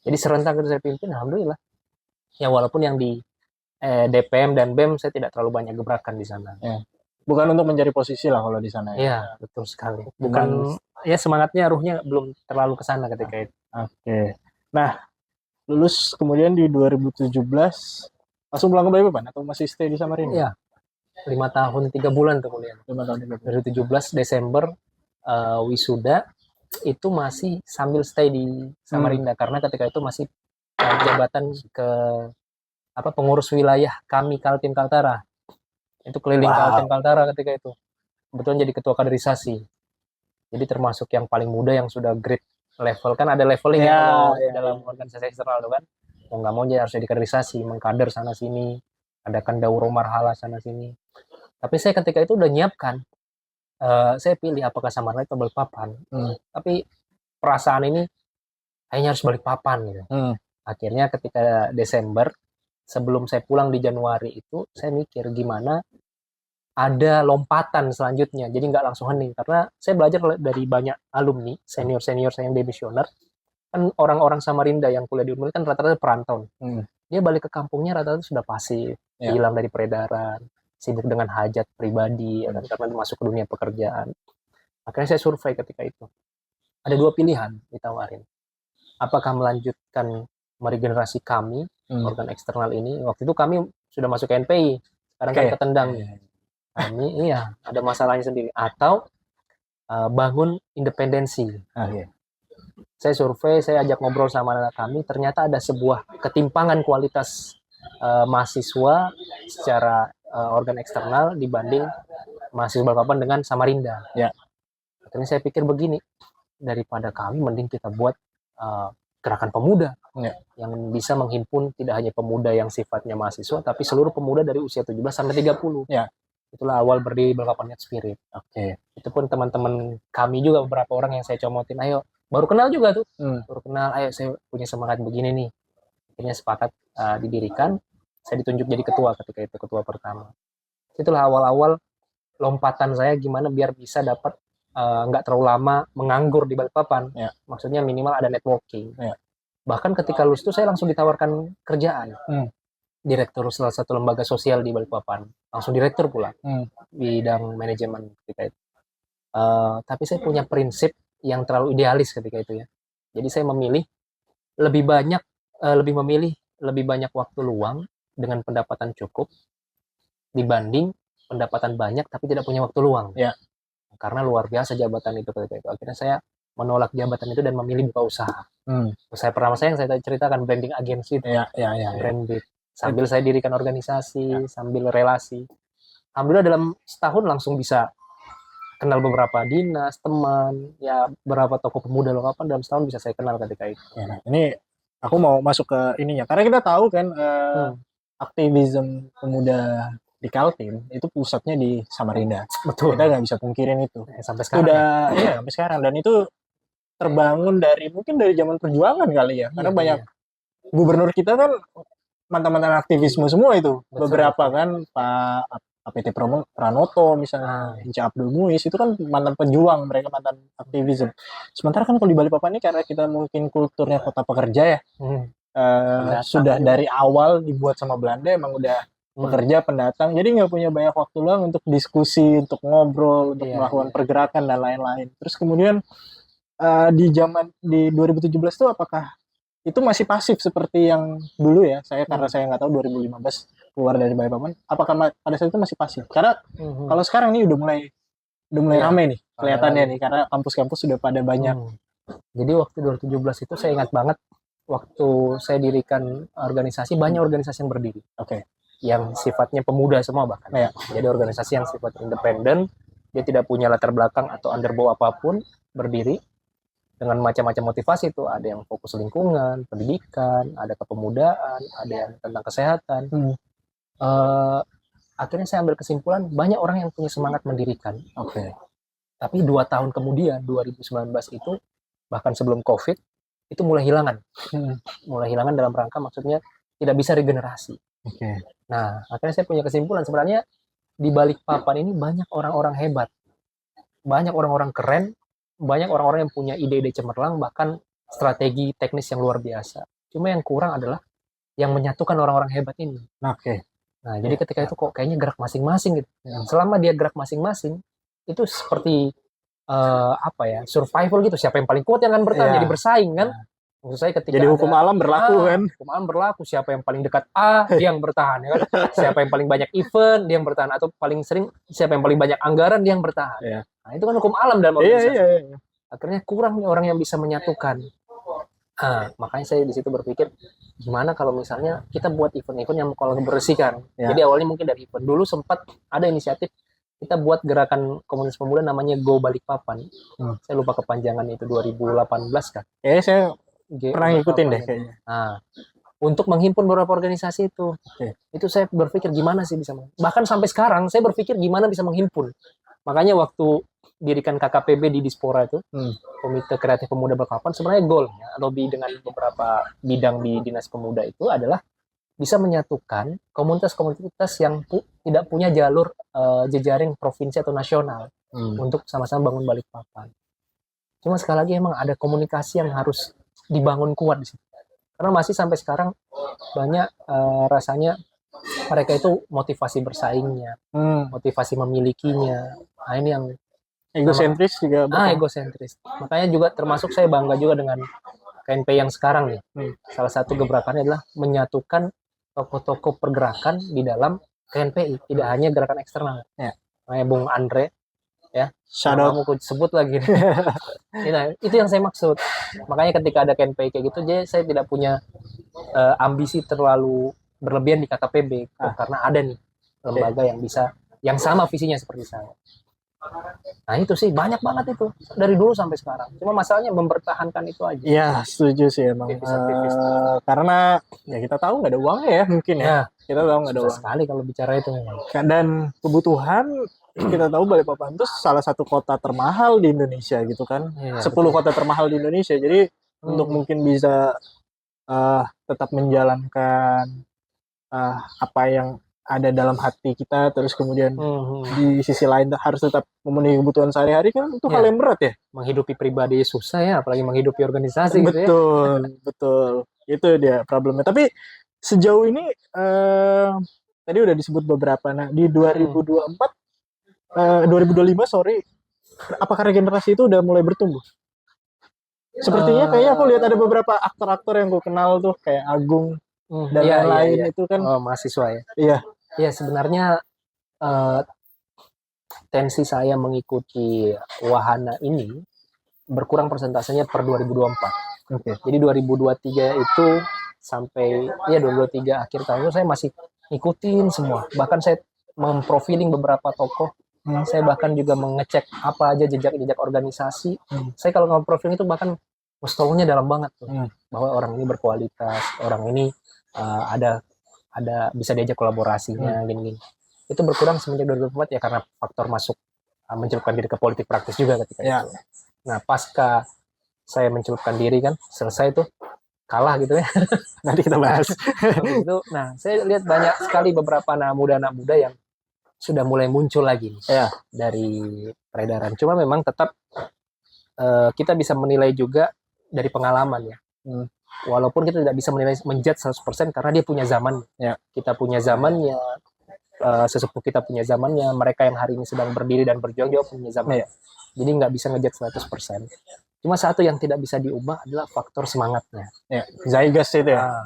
S1: Jadi serentak itu saya pimpin, alhamdulillah. Ya walaupun yang di DPM dan BEM saya tidak terlalu banyak gebrakan di sana.
S2: Bukan untuk mencari posisi lah kalau di sana.
S1: Iya, betul sekali. Bukan ya semangatnya, ruhnya belum terlalu ke sana ketika itu.
S2: Nah, lulus kemudian di 2017 langsung pulang ke Balikpapan atau masih stay di Samarinda?
S1: Iya. 5 tahun 3 bulan tuh kemudian.
S2: 5 tahun 3 bulan.
S1: 2017 Desember wisuda itu masih sambil stay di Samarinda karena ketika itu masih jabatan ke pengurus wilayah kami Kaltim Kaltara. Itu keliling Kaltim Kaltara ketika itu. Kebetulan jadi ketua kaderisasi. Jadi termasuk yang paling muda yang sudah grade level. Kan ada leveling dalam organisasi eksternal tuh kan. Mau nggak mau dia harus jadi kaderisasi, mengkader sana sini, adakan daurah marhala sana sini. Tapi saya ketika itu udah nyiapkan. Saya pilih apakah Samarinda atau Balikpapan. Tapi perasaan ini kayaknya harus Balikpapan gitu. Akhirnya ketika Desember sebelum saya pulang di Januari itu, saya mikir gimana ada lompatan selanjutnya. Jadi nggak langsung hening. Karena saya belajar dari banyak alumni, senior-senior saya yang demisioner. Kan orang-orang Samarinda yang kuliah di Unmul kan rata-rata perantau. Dia balik ke kampungnya rata-rata sudah pasif, hilang dari peredaran, sibuk dengan hajat pribadi, karena masuk ke dunia pekerjaan. Akhirnya saya survei ketika itu. Ada 2 pilihan ditawarin. Apakah melanjutkan meregenerasi kami, organ eksternal ini. Waktu itu kami sudah masuk ke NPI, sekarang kan ketendang. Kami ada masalahnya sendiri. Atau bangun independensi. Saya survei, saya ajak ngobrol sama anak kami, ternyata ada sebuah ketimpangan kualitas mahasiswa secara organ eksternal dibanding mahasiswa Balikpapan dengan Samarinda. Akhirnya saya pikir begini, daripada kami mending kita buat gerakan pemuda yang bisa menghimpun tidak hanya pemuda yang sifatnya mahasiswa, tapi seluruh pemuda dari usia 17 sampai 30. Itulah awal berdiri Balikpapan Youth Spirit. Itu pun teman-teman kami juga beberapa orang yang saya comotin, ayo, baru kenal juga tuh, baru kenal, ayo saya punya semangat begini nih. Akhirnya sepakat didirikan, saya ditunjuk jadi ketua ketika itu, ketua pertama. Itulah awal-awal lompatan saya gimana biar bisa dapat nggak terlalu lama menganggur di Balikpapan. Maksudnya minimal ada networking. Bahkan ketika lulus itu saya langsung ditawarkan kerjaan. Direktur salah satu lembaga sosial di Balikpapan. Langsung direktur pula. Bidang manajemen ketika itu. Tapi saya punya prinsip yang terlalu idealis ketika itu ya. Jadi saya memilih lebih banyak waktu luang dengan pendapatan cukup dibanding pendapatan banyak tapi tidak punya waktu luang. Karena luar biasa jabatan itu ketika itu. Akhirnya saya menolak jabatan itu dan memilih buka usaha. Usaha pertama saya yang saya ceritakan, branding agency itu. Branding. Sambil saya dirikan organisasi, sambil relasi. Alhamdulillah dalam setahun langsung bisa kenal beberapa dinas, teman, ya beberapa tokoh pemuda Lokapan dalam setahun bisa saya kenal ketika itu.
S2: Ya, ini aku mau masuk ke ininya karena kita tahu kan aktivisme pemuda di Kaltim itu pusatnya di Samarinda.
S1: Betul.
S2: Kita nggak bisa pungkirin itu.
S1: Sampai sekarang.
S2: Iya, sampai sekarang, dan itu terbangun mungkin dari zaman perjuangan kali ya. Karena banyak gubernur kita kan mantan-mantan aktivisme semua itu. Betul, beberapa kan Pak APT Pranoto misalnya, Hinca Abdul Muiz itu kan mantan pejuang, mereka mantan aktivisme. Sementara kan kalau di Balikpapan ini karena kita mungkin kulturnya kota pekerja ya, sudah dari awal dibuat sama Belanda emang udah pekerja pendatang, jadi nggak punya banyak waktu luang untuk diskusi, untuk ngobrol, untuk melakukan pergerakan dan lain-lain. Terus kemudian di 2017 itu apakah itu masih pasif seperti yang dulu ya? Karena saya nggak tahu 2015 keluar dari Balikpapan, apakah pada saat itu masih pasif? Karena kalau sekarang ini udah mulai ramai nih kelihatannya nih, karena kampus-kampus sudah pada banyak.
S1: Jadi waktu 2017 itu saya ingat banget, waktu saya dirikan organisasi, banyak organisasi yang berdiri. Yang sifatnya pemuda semua bahkan. Jadi organisasi yang sifatnya independen, dia tidak punya latar belakang atau underbow apapun, berdiri dengan macam-macam motivasi itu. Ada yang fokus lingkungan, pendidikan, ada kepemudaan, ada yang tentang kesehatan. Akhirnya saya ambil kesimpulan banyak orang yang punya semangat mendirikan. Tapi 2 tahun kemudian 2019 itu, bahkan sebelum COVID, itu mulai hilangan. Mulai hilangan dalam rangka maksudnya tidak bisa regenerasi. Nah, akhirnya saya punya kesimpulan sebenarnya di Balikpapan ini banyak orang-orang hebat, banyak orang-orang keren, banyak orang-orang yang punya ide-ide cemerlang, bahkan strategi teknis yang luar biasa. Cuma yang kurang adalah yang menyatukan orang-orang hebat ini. Nah, jadi ketika itu kok kayaknya gerak masing-masing gitu. Selama dia gerak masing-masing, itu seperti survival gitu. Siapa yang paling kuat yang akan bertahan, jadi bersaing kan. Maksud saya ketika
S2: jadi hukum alam berlaku kan.
S1: Hukum alam berlaku, siapa yang paling dekat dia yang bertahan ya kan. Siapa yang paling banyak event dia yang bertahan, atau paling sering siapa yang paling banyak anggaran dia yang bertahan. Nah, itu kan hukum alam dalam organisasi. Akhirnya kurang nih orang yang bisa menyatukan. Makanya saya di situ berpikir gimana kalau misalnya kita buat event-event yang kolaborasikan. Jadi awalnya mungkin dari event. Dulu sempat ada inisiatif kita buat gerakan komunitas pemuda namanya Go Balikpapan. Saya lupa kepanjangannya, itu 2018 kan.
S2: Saya pernah ngikutin deh kayaknya.
S1: Untuk menghimpun beberapa organisasi itu. Itu saya berpikir gimana sih bisa. Bahkan sampai sekarang saya berpikir gimana bisa menghimpun. Makanya waktu dirikan KKPB di Dispora itu, Komite Kreatif Pemuda Balikpapan, sebenarnya goalnya, lobby dengan beberapa bidang di Dinas Pemuda itu adalah bisa menyatukan komunitas-komunitas yang tidak punya jalur jejaring provinsi atau nasional untuk sama-sama bangun Balikpapan. Cuma sekali lagi emang ada komunikasi yang harus dibangun kuat di situ. Karena masih sampai sekarang banyak rasanya mereka itu motivasi bersaingnya, motivasi memilikinya. Nah, ini yang
S2: egosentris juga.
S1: Egosentris. Makanya juga termasuk saya bangga juga dengan KNP yang sekarang nih. Salah satu gebrakannya adalah menyatukan tokoh-tokoh pergerakan di dalam KNPI, tidak hanya gerakan eksternal. Kayak Bung Andre, ya. Kamu sebut lagi. Nah, itu yang saya maksud. Makanya ketika ada KNPI kayak gitu, jadi saya tidak punya ambisi terlalu berlebihan di KKPB, karena ada nih lembaga yang bisa, yang sama visinya seperti saya. Nah itu sih banyak banget itu dari dulu sampai sekarang. Cuma masalahnya mempertahankan itu aja.
S2: Iya, setuju sih emang. Karena ya kita tahu nggak ada uangnya ya mungkin ya. Kita tahu nggak ada uang
S1: sekali kalau bicara itu memang.
S2: Dan kebutuhan kita tahu Balikpapan itu salah satu kota termahal di Indonesia gitu kan. 10 kota termahal di Indonesia. Jadi untuk mungkin bisa tetap menjalankan apa yang ada dalam hati kita, terus kemudian di sisi lain harus tetap memenuhi kebutuhan sehari-hari, kan itu hal yang berat ya.
S1: Menghidupi pribadi susah ya, apalagi menghidupi organisasi.
S2: Betul, gitu ya. Betul. Itu dia problemnya. Tapi sejauh ini tadi udah disebut beberapa. Nah, di 2025 apakah regenerasi itu udah mulai bertumbuh? Sepertinya kayaknya aku lihat ada beberapa aktor-aktor yang gue kenal tuh kayak Agung dan lain-lain itu kan
S1: mahasiswa ya. Iya, sebenarnya tensi saya mengikuti wahana ini berkurang persentasenya per 2024. Jadi 2023 itu sampai 2023 akhir tahun itu saya masih ngikutin semua. Bahkan saya memprofiling beberapa tokoh Saya bahkan juga mengecek apa aja jejak-jejak organisasi. Saya kalau ngomong profil itu bahkan mustolahnya dalam banget tuh. Bahwa orang ini berkualitas, orang ini ada bisa diajak kolaborasinya gini-gini. Itu berkurang semenjak 2004 ya karena faktor masuk mencelupkan diri ke politik praktis juga ketika itu. Nah, pasca saya mencelupkan diri kan, selesai tuh kalah gitu ya.
S2: Nanti kita bahas.
S1: Itu, nah, saya lihat banyak sekali beberapa anak muda yang sudah mulai muncul lagi dari peredaran. Cuma memang tetap kita bisa menilai juga dari pengalaman ya. Walaupun kita tidak bisa menilai menjudge 100% karena dia punya zaman. Kita punya zamannya, sesepuh kita punya zamannya, mereka yang hari ini sedang berdiri dan berjuang juga punya zaman. Jadi nggak bisa ngejudge 100%. Cuma satu yang tidak bisa diubah adalah faktor semangatnya.
S2: Zeitgeist itu ya.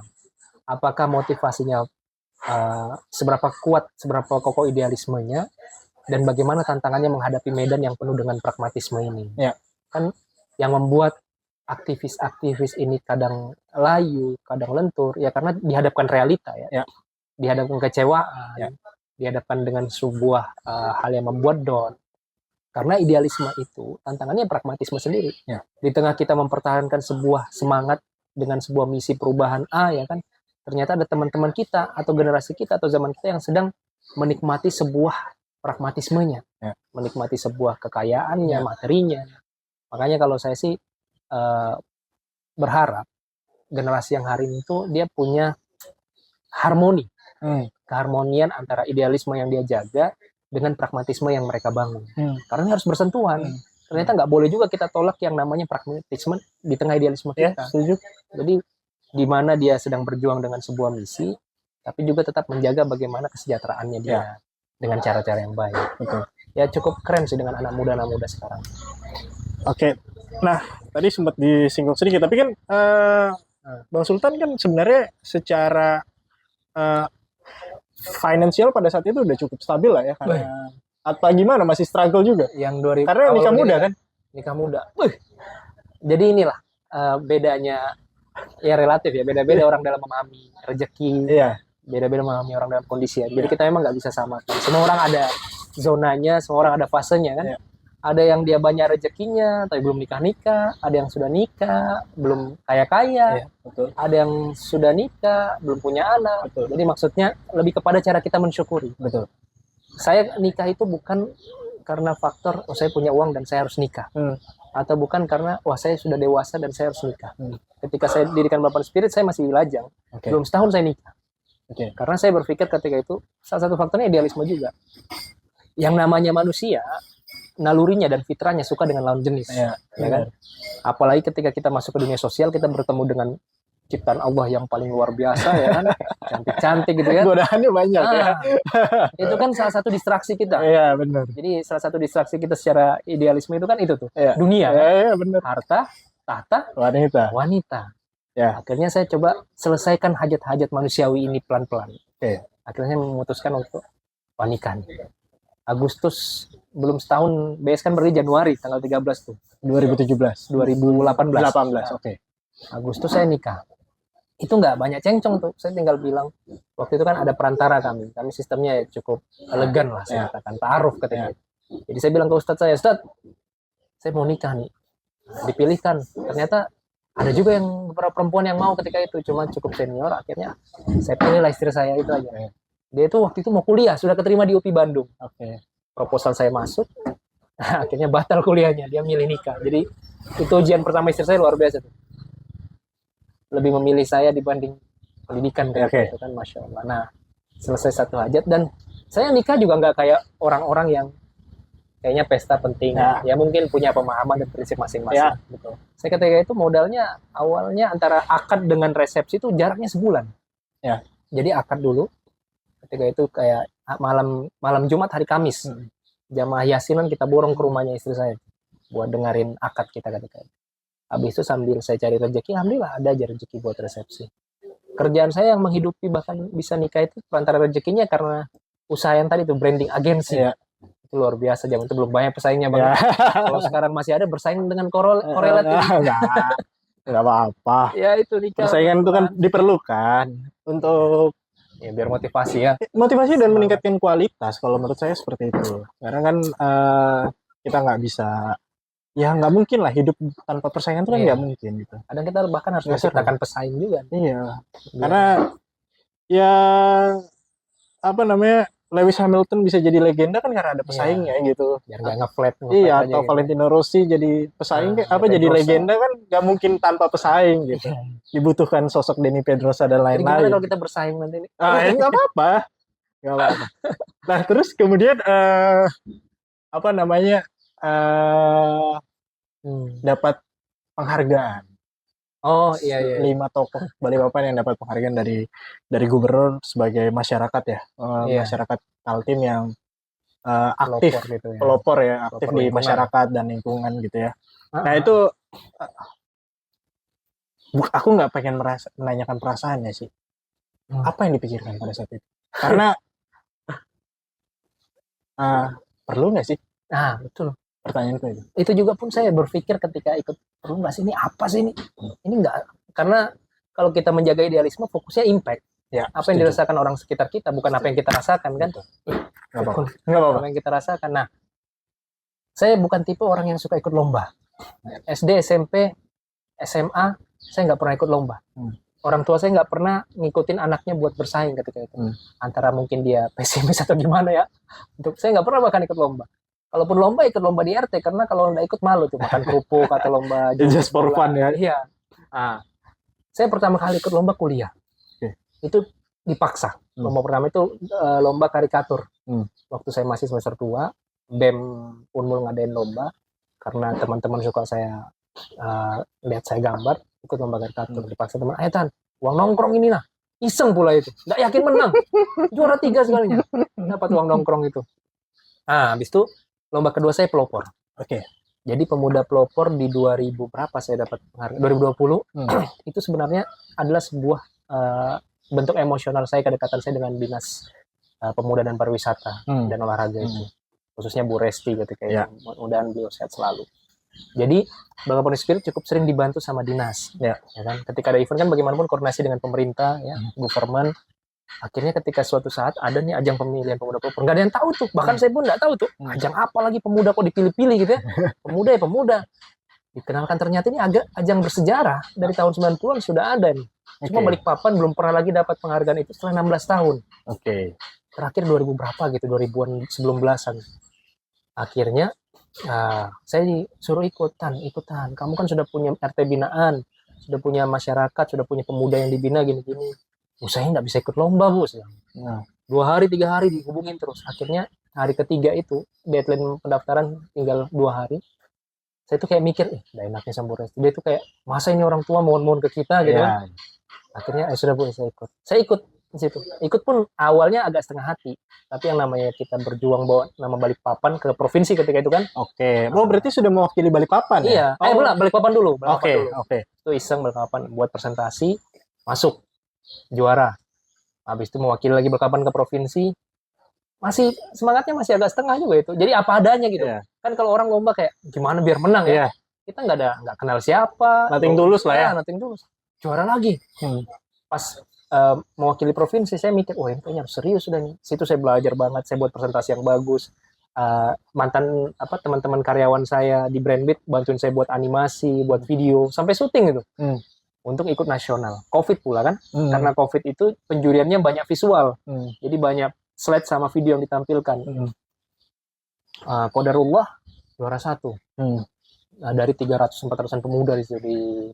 S1: Apakah motivasinya seberapa kuat, seberapa kokoh idealismenya, dan bagaimana tantangannya menghadapi medan yang penuh dengan pragmatisme ini. Kan yang membuat aktivis-aktivis ini kadang layu, kadang lentur, ya karena dihadapkan realita ya. Dihadapkan kecewaan, dihadapkan dengan sebuah hal yang membuat down. Karena idealisme itu tantangannya pragmatisme sendiri. Di tengah kita mempertahankan sebuah semangat dengan sebuah misi perubahan ya kan, ternyata ada teman-teman kita atau generasi kita atau zaman kita yang sedang menikmati sebuah pragmatismenya, menikmati sebuah kekayaannya, materinya. Makanya kalau saya sih berharap generasi yang hari ini tuh dia punya harmoni, keharmonian antara idealisme yang dia jaga dengan pragmatisme yang mereka bangun. Karena ini harus bersentuhan. Ternyata nggak boleh juga kita tolak yang namanya pragmatisme di tengah idealisme kita.
S2: Setuju.
S1: Jadi di mana dia sedang berjuang dengan sebuah misi, tapi juga tetap menjaga bagaimana kesejahteraannya dia dengan cara-cara yang baik. Ya cukup keren sih dengan anak muda sekarang.
S2: Oke. Nah, tadi sempat disinggung sedikit, tapi kan Bang Sultan kan sebenarnya secara finansial pada saat itu udah cukup stabil lah ya, karena atau gimana masih struggle juga
S1: yang
S2: karena nikah muda kan.
S1: Nikah muda. Jadi inilah bedanya ya relatif ya, beda-beda orang dalam memahami rezeki, beda-beda memahami orang dalam kondisi ya. Jadi kita memang nggak bisa sama. Semua orang ada zonanya, semua orang ada fasenya kan. Ada yang dia banyak rezekinya tapi belum nikah, ada yang sudah nikah belum kaya-kaya, ada yang sudah nikah belum punya anak. Jadi maksudnya lebih kepada cara kita mensyukuri. Saya nikah itu bukan karena faktor saya punya uang dan saya harus nikah, atau bukan karena saya sudah dewasa dan saya harus nikah. Ketika saya dirikan Bapak Spirit saya masih lajang, belum setahun saya nikah. Karena saya berpikir ketika itu salah satu faktornya idealisme juga. Yang namanya manusia nalurinya dan fitrahnya suka dengan lawan jenis, ya kan? Apalagi ketika kita masuk ke dunia sosial, kita bertemu dengan ciptaan Allah yang paling luar biasa, ya kan? Cantik-cantik gitu ya.
S2: Godaannya banyak ya.
S1: Itu kan salah satu distraksi kita.
S2: Iya, benar.
S1: Jadi salah satu distraksi kita secara idealisme itu kan itu tuh. Dunia.
S2: Iya, benar.
S1: Harta, tahta, wanita. Akhirnya saya coba selesaikan hajat-hajat manusiawi ini pelan-pelan. Akhirnya memutuskan untuk nikah. Agustus belum setahun, BS kan berarti Januari tanggal 13 tuh.
S2: 2018.
S1: Agustus saya nikah. Itu nggak banyak cencong tuh. Saya tinggal bilang, waktu itu kan ada perantara kami sistemnya cukup elegan lah, saya katakan ta'aruf ketika itu. Jadi saya bilang ke Ustadz saya mau nikah nih. Dipilihkan. Ternyata ada juga yang beberapa perempuan yang mau ketika itu, cuma cukup senior. Akhirnya saya pilihlah istri saya itu aja. Dia itu waktu itu mau kuliah, sudah keterima di UPI Bandung. Proposal saya masuk, akhirnya batal kuliahnya, dia milih nikah. Jadi itu ujian pertama istri saya luar biasa tuh. Lebih memilih saya dibanding pendidikan kayak itu kan, Masya Allah. Nah, selesai satu hajat dan saya nikah juga nggak kayak orang-orang yang kayaknya pesta penting. Ya mungkin punya pemahaman dan prinsip masing-masing. Gitu. Saya ketika itu modalnya awalnya antara akad dengan resepsi itu jaraknya sebulan. Jadi akad dulu. Ketika itu kayak malam Jumat hari Kamis, jamaah yasinan kita borong ke rumahnya istri saya buat dengerin akad kita ketika itu. Habis itu sambil saya cari rezeki, alhamdulillah ada aja rezeki buat resepsi. Kerjaan saya yang menghidupi bahkan bisa nikah itu antara rezekinya karena usaha yang tadi itu branding agensi. Itu luar biasa, zaman itu belum banyak pesaingnya banget. Kalau sekarang masih ada bersaing dengan korelatif.
S2: Enggak apa-apa.
S1: Ya itu nikah.
S2: Persaingan itu kan diperlukan untuk
S1: Ya, biar motivasi ya.
S2: Motivasi dan meningkatkan kualitas, kalau menurut saya seperti itu. Karena kan kita nggak bisa, ya nggak mungkin lah hidup tanpa persaingan itu kan
S1: Iya.
S2: nggak mungkin gitu.
S1: Kadang kita bahkan harus
S2: Nggak seru.
S1: menciptakan pesaing juga.
S2: Iya,
S1: Biar-
S2: karena ya apa namanya, Lewis Hamilton bisa jadi legenda kan karena ada pesaingnya gitu.
S1: biar nggak ngeflat
S2: Iya,
S1: aja
S2: atau
S1: gitu.
S2: Valentino Rossi jadi pesaing, apa jadi
S1: Pedrosa.
S2: legenda kan nggak mungkin tanpa pesaing gitu. Dibutuhkan sosok Dani Pedrosa dan
S1: Jadi gimana
S2: lain-lain.
S1: kalau kita bersaing nanti nih?
S2: Ya nggak apa-apa, nggak apa-apa. Nah terus kemudian apa namanya, dapat penghargaan.
S1: Oh iya.
S2: 5 tokoh Balikpapan yang dapat penghargaan dari gubernur sebagai masyarakat ya,
S1: Iya.
S2: masyarakat Kaltim yang aktif,
S1: Pelopor gitu ya.
S2: pelopor ya, aktif
S1: Pelopor
S2: di
S1: lingkungan.
S2: masyarakat dan lingkungan gitu ya. Nah itu aku nggak pengen menanyakan perasaannya sih. Apa yang dipikirkan pada saat itu? Karena perlu nggak sih?
S1: Nah betul.
S2: Pertanyaanku itu.
S1: Itu juga pun saya berpikir ketika ikut perlumbas ini apa sih ini? Ini enggak, karena kalau kita menjaga idealisme fokusnya impact.
S2: Ya,
S1: apa yang dirasakan orang sekitar kita, bukan apa yang kita rasakan kan?
S2: Nggak apa-apa.
S1: Apa yang kita rasakan. Nah, saya bukan tipe orang yang suka ikut lomba. SD, SMP, SMA, saya nggak pernah ikut lomba. Orang tua saya nggak pernah ngikutin anaknya buat bersaing ketika itu. Antara mungkin dia pesimis atau gimana ya. Untuk saya nggak pernah bahkan ikut lomba. Kalaupun lomba, ikut lomba di RT, karena kalau nggak ikut malu tuh makan kerupuk atau lomba
S2: just for fun ya.
S1: Iya. Nah, saya pertama kali ikut lomba kuliah. Itu dipaksa. Lomba pertama itu lomba karikatur. Waktu saya masih semester 2, BEM Unmul ngadain lomba karena teman-teman suka saya lihat saya gambar, ikut lomba karikatur. Dipaksa teman, ayo Tan, uang nongkrong ini lah. Iseng pula itu. Nggak yakin menang. Juara 3 sekalinya. Dapat uang nongkrong itu. Nah, habis itu lomba kedua saya pelopor. Jadi pemuda pelopor di 2000 berapa saya dapat penghargaan? 2020. Itu sebenarnya adalah sebuah bentuk emosional saya, kedekatan saya dengan dinas pemuda dan pariwisata dan olahraga itu. Khususnya Bu Resti ketika itu. Mudah-mudahan beliau sehat selalu. Jadi Bangga Spirit cukup sering dibantu sama dinas. Ya kan? Ketika ada event kan bagaimanapun koordinasi dengan pemerintah, ya, government. Akhirnya ketika suatu saat ada nih ajang pemilihan pemuda pelopor, nggak ada yang tahu tuh, bahkan saya pun nggak tahu tuh ajang apa lagi pemuda kok dipilih-pilih gitu ya. Pemuda ya pemuda, dikenalkan ternyata ini agak ajang bersejarah dari tahun 90-an sudah ada nih. Cuma Balikpapan belum pernah lagi dapat penghargaan itu setelah 16 tahun. Terakhir 2000 berapa gitu, 2000-an sebelum belasan. Akhirnya saya disuruh ikutan. Kamu kan sudah punya RT binaan, sudah punya masyarakat, sudah punya pemuda yang dibina gini-gini. Saya nggak bisa ikut lomba, Bu. 2 hari 3 hari dihubungin terus. Akhirnya hari ketiga itu deadline pendaftaran tinggal 2 hari. Saya tuh kayak mikir, udah enaknya sama Bu Resti. Dia tuh kayak, masa ini orang tua mohon-mohon ke kita gitu kan. Akhirnya sudah Bu, saya ikut. Saya ikut di situ. Ikut pun awalnya agak setengah hati. Tapi yang namanya kita berjuang bawa nama Balikpapan ke provinsi ketika itu kan.
S2: Berarti sudah mewakili Balikpapan
S1: ya? Iya. Balikpapan dulu.
S2: Itu
S1: iseng Balikpapan buat presentasi, masuk. Juara. Habis itu mewakili lagi Balikpapan ke provinsi. Masih semangatnya masih agak setengah juga itu. Jadi apa adanya gitu. Kan kalau orang lomba kayak gimana biar menang ya. Kita nggak kenal siapa.
S2: Nothing tulus lah ya.
S1: Nothing tulus. Juara lagi. Pas mewakili provinsi saya mikir, ini kayaknya harus serius sudah nih. Situ saya belajar banget, saya buat presentasi yang bagus. Mantan teman-teman karyawan saya di Brandbit bantuin saya buat animasi, buat video, sampai syuting gitu. Untuk ikut nasional. COVID pula kan. Karena COVID itu penjuriannya banyak visual. Jadi banyak slide sama video yang ditampilkan. Qadarullah juara 1. Dari 300-400an pemuda di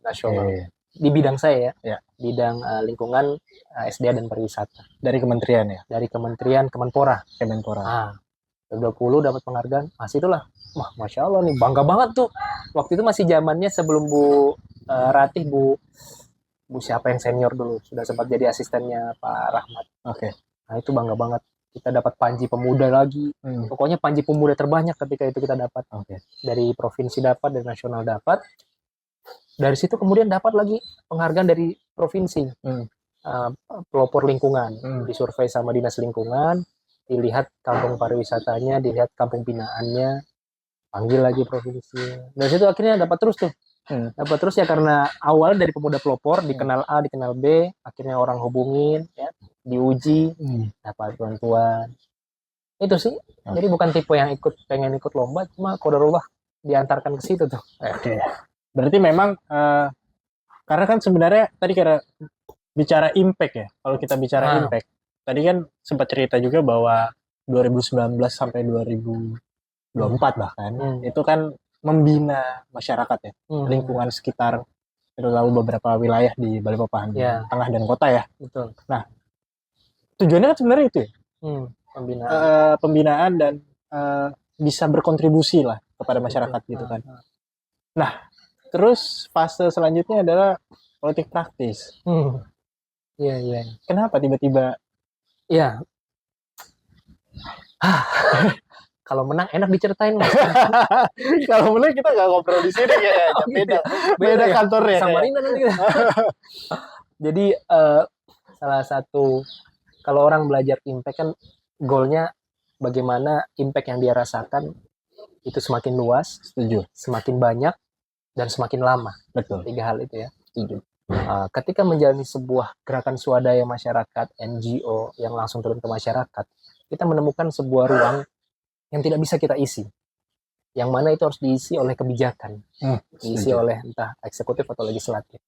S1: nasional. Di bidang saya ya. Bidang lingkungan, SDA dan pariwisata.
S2: Dari kementerian ya?
S1: Dari kementerian Kemenpora. 2020 dapat penghargaan. Itulah. Wah, Masya Allah nih, bangga banget tuh. Waktu itu masih zamannya sebelum Bu Ratih, Bu siapa yang senior dulu, sudah sempat jadi asistennya Pak Rahmat. Nah itu bangga banget, kita dapat Panji Pemuda lagi. Pokoknya Panji Pemuda terbanyak ketika itu kita dapat. Dari provinsi dapat, dari nasional dapat. Dari situ kemudian dapat lagi penghargaan dari provinsi. Pelopor lingkungan, disurvei sama dinas lingkungan, dilihat kampung pariwisatanya, dilihat kampung binaannya, panggil lagi provinsi. Dari situ akhirnya dapat terus tuh. Dapat terus ya karena awal dari pemuda pelopor, dikenal A, dikenal B, akhirnya orang hubungin, ya, diuji, dapat bantuan. Itu sih. Jadi bukan tipe yang pengen ikut lomba, cuma qadarullah diantarkan ke situ tuh.
S2: Oke. Berarti memang karena kan sebenarnya tadi kira bicara impact ya. Kalau kita bicara impact, tadi kan sempat cerita juga bahwa 2019 sampai 2024 bahkan itu kan membina masyarakat ya, lingkungan sekitar, terutama beberapa wilayah di Balikpapan, tengah dan kota ya.
S1: Betul.
S2: Nah, tujuannya kan sebenarnya itu ya, pembinaan dan bisa berkontribusi lah kepada masyarakat gitu kan. Nah, terus fase selanjutnya adalah politik praktis.
S1: Iya.
S2: Kenapa tiba-tiba?
S1: Iya. Kalau menang enak diceritain.
S2: Kalau menang kita nggak ngobrol di sini ya. Beda kantornya.
S1: Samarinda nanti. Jadi salah satu kalau orang belajar impact kan goalnya bagaimana impact yang dia rasakan itu semakin luas,
S2: setuju,
S1: semakin banyak dan semakin lama.
S2: Betul.
S1: 3 hal itu ya. Setuju. Ketika menjalani sebuah gerakan swadaya masyarakat, NGO yang langsung turun ke masyarakat, kita menemukan sebuah ruang yang tidak bisa kita isi. Yang mana itu harus diisi oleh kebijakan. Diisi oleh entah eksekutif atau legislatif.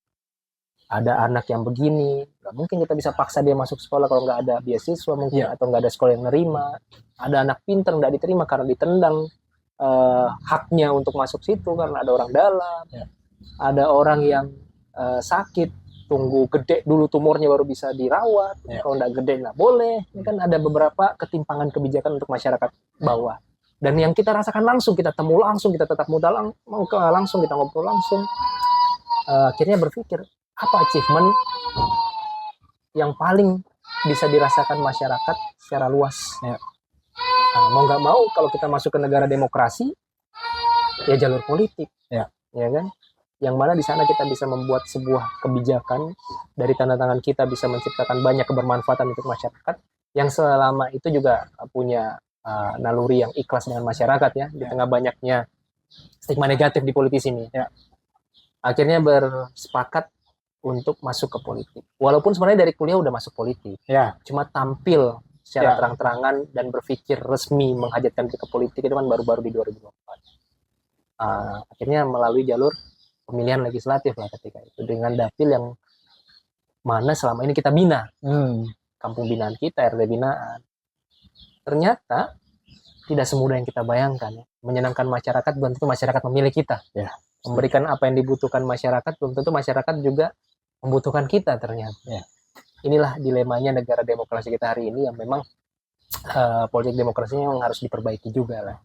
S1: Ada anak yang begini, nggak mungkin kita bisa paksa dia masuk sekolah kalau nggak ada beasiswa mungkin, atau nggak ada sekolah yang nerima. Ada anak pintar nggak diterima karena ditendang haknya untuk masuk situ karena ada orang dalam. Ada orang yang sakit, tunggu gede dulu tumornya baru bisa dirawat. Kalau nggak gede nggak boleh. Ini kan ada beberapa ketimpangan kebijakan untuk masyarakat bawah. Dan yang kita rasakan langsung, kita temu langsung, kita tetap muda langsung, kita ngobrol langsung. Akhirnya berpikir, apa achievement yang paling bisa dirasakan masyarakat secara luas? Mau nggak mau, kalau kita masuk ke negara demokrasi, ya jalur politik, ya kan? Yang mana di sana kita bisa membuat sebuah kebijakan, dari tanda tangan kita bisa menciptakan banyak kebermanfaatan untuk masyarakat, yang selama itu juga punya naluri yang ikhlas dengan masyarakat ya, di tengah banyaknya stigma negatif di politis ini. Akhirnya bersepakat untuk masuk ke politik. Walaupun sebenarnya dari kuliah udah masuk politik, cuma tampil secara terang-terangan dan berpikir resmi menghajatkan ke politik itu kan baru-baru di 2024. Akhirnya melalui jalur pemilihan legislatif lah ketika itu, dengan dapil yang mana selama ini kita bina, kampung binaan kita, RT binaan. Ternyata tidak semudah yang kita bayangkan. Menyenangkan masyarakat belum tentu masyarakat memilih kita. Memberikan apa yang dibutuhkan masyarakat belum tentu masyarakat juga membutuhkan kita ternyata. Inilah dilemanya negara demokrasi kita hari ini, yang memang politik demokrasinya memang harus diperbaiki juga lah.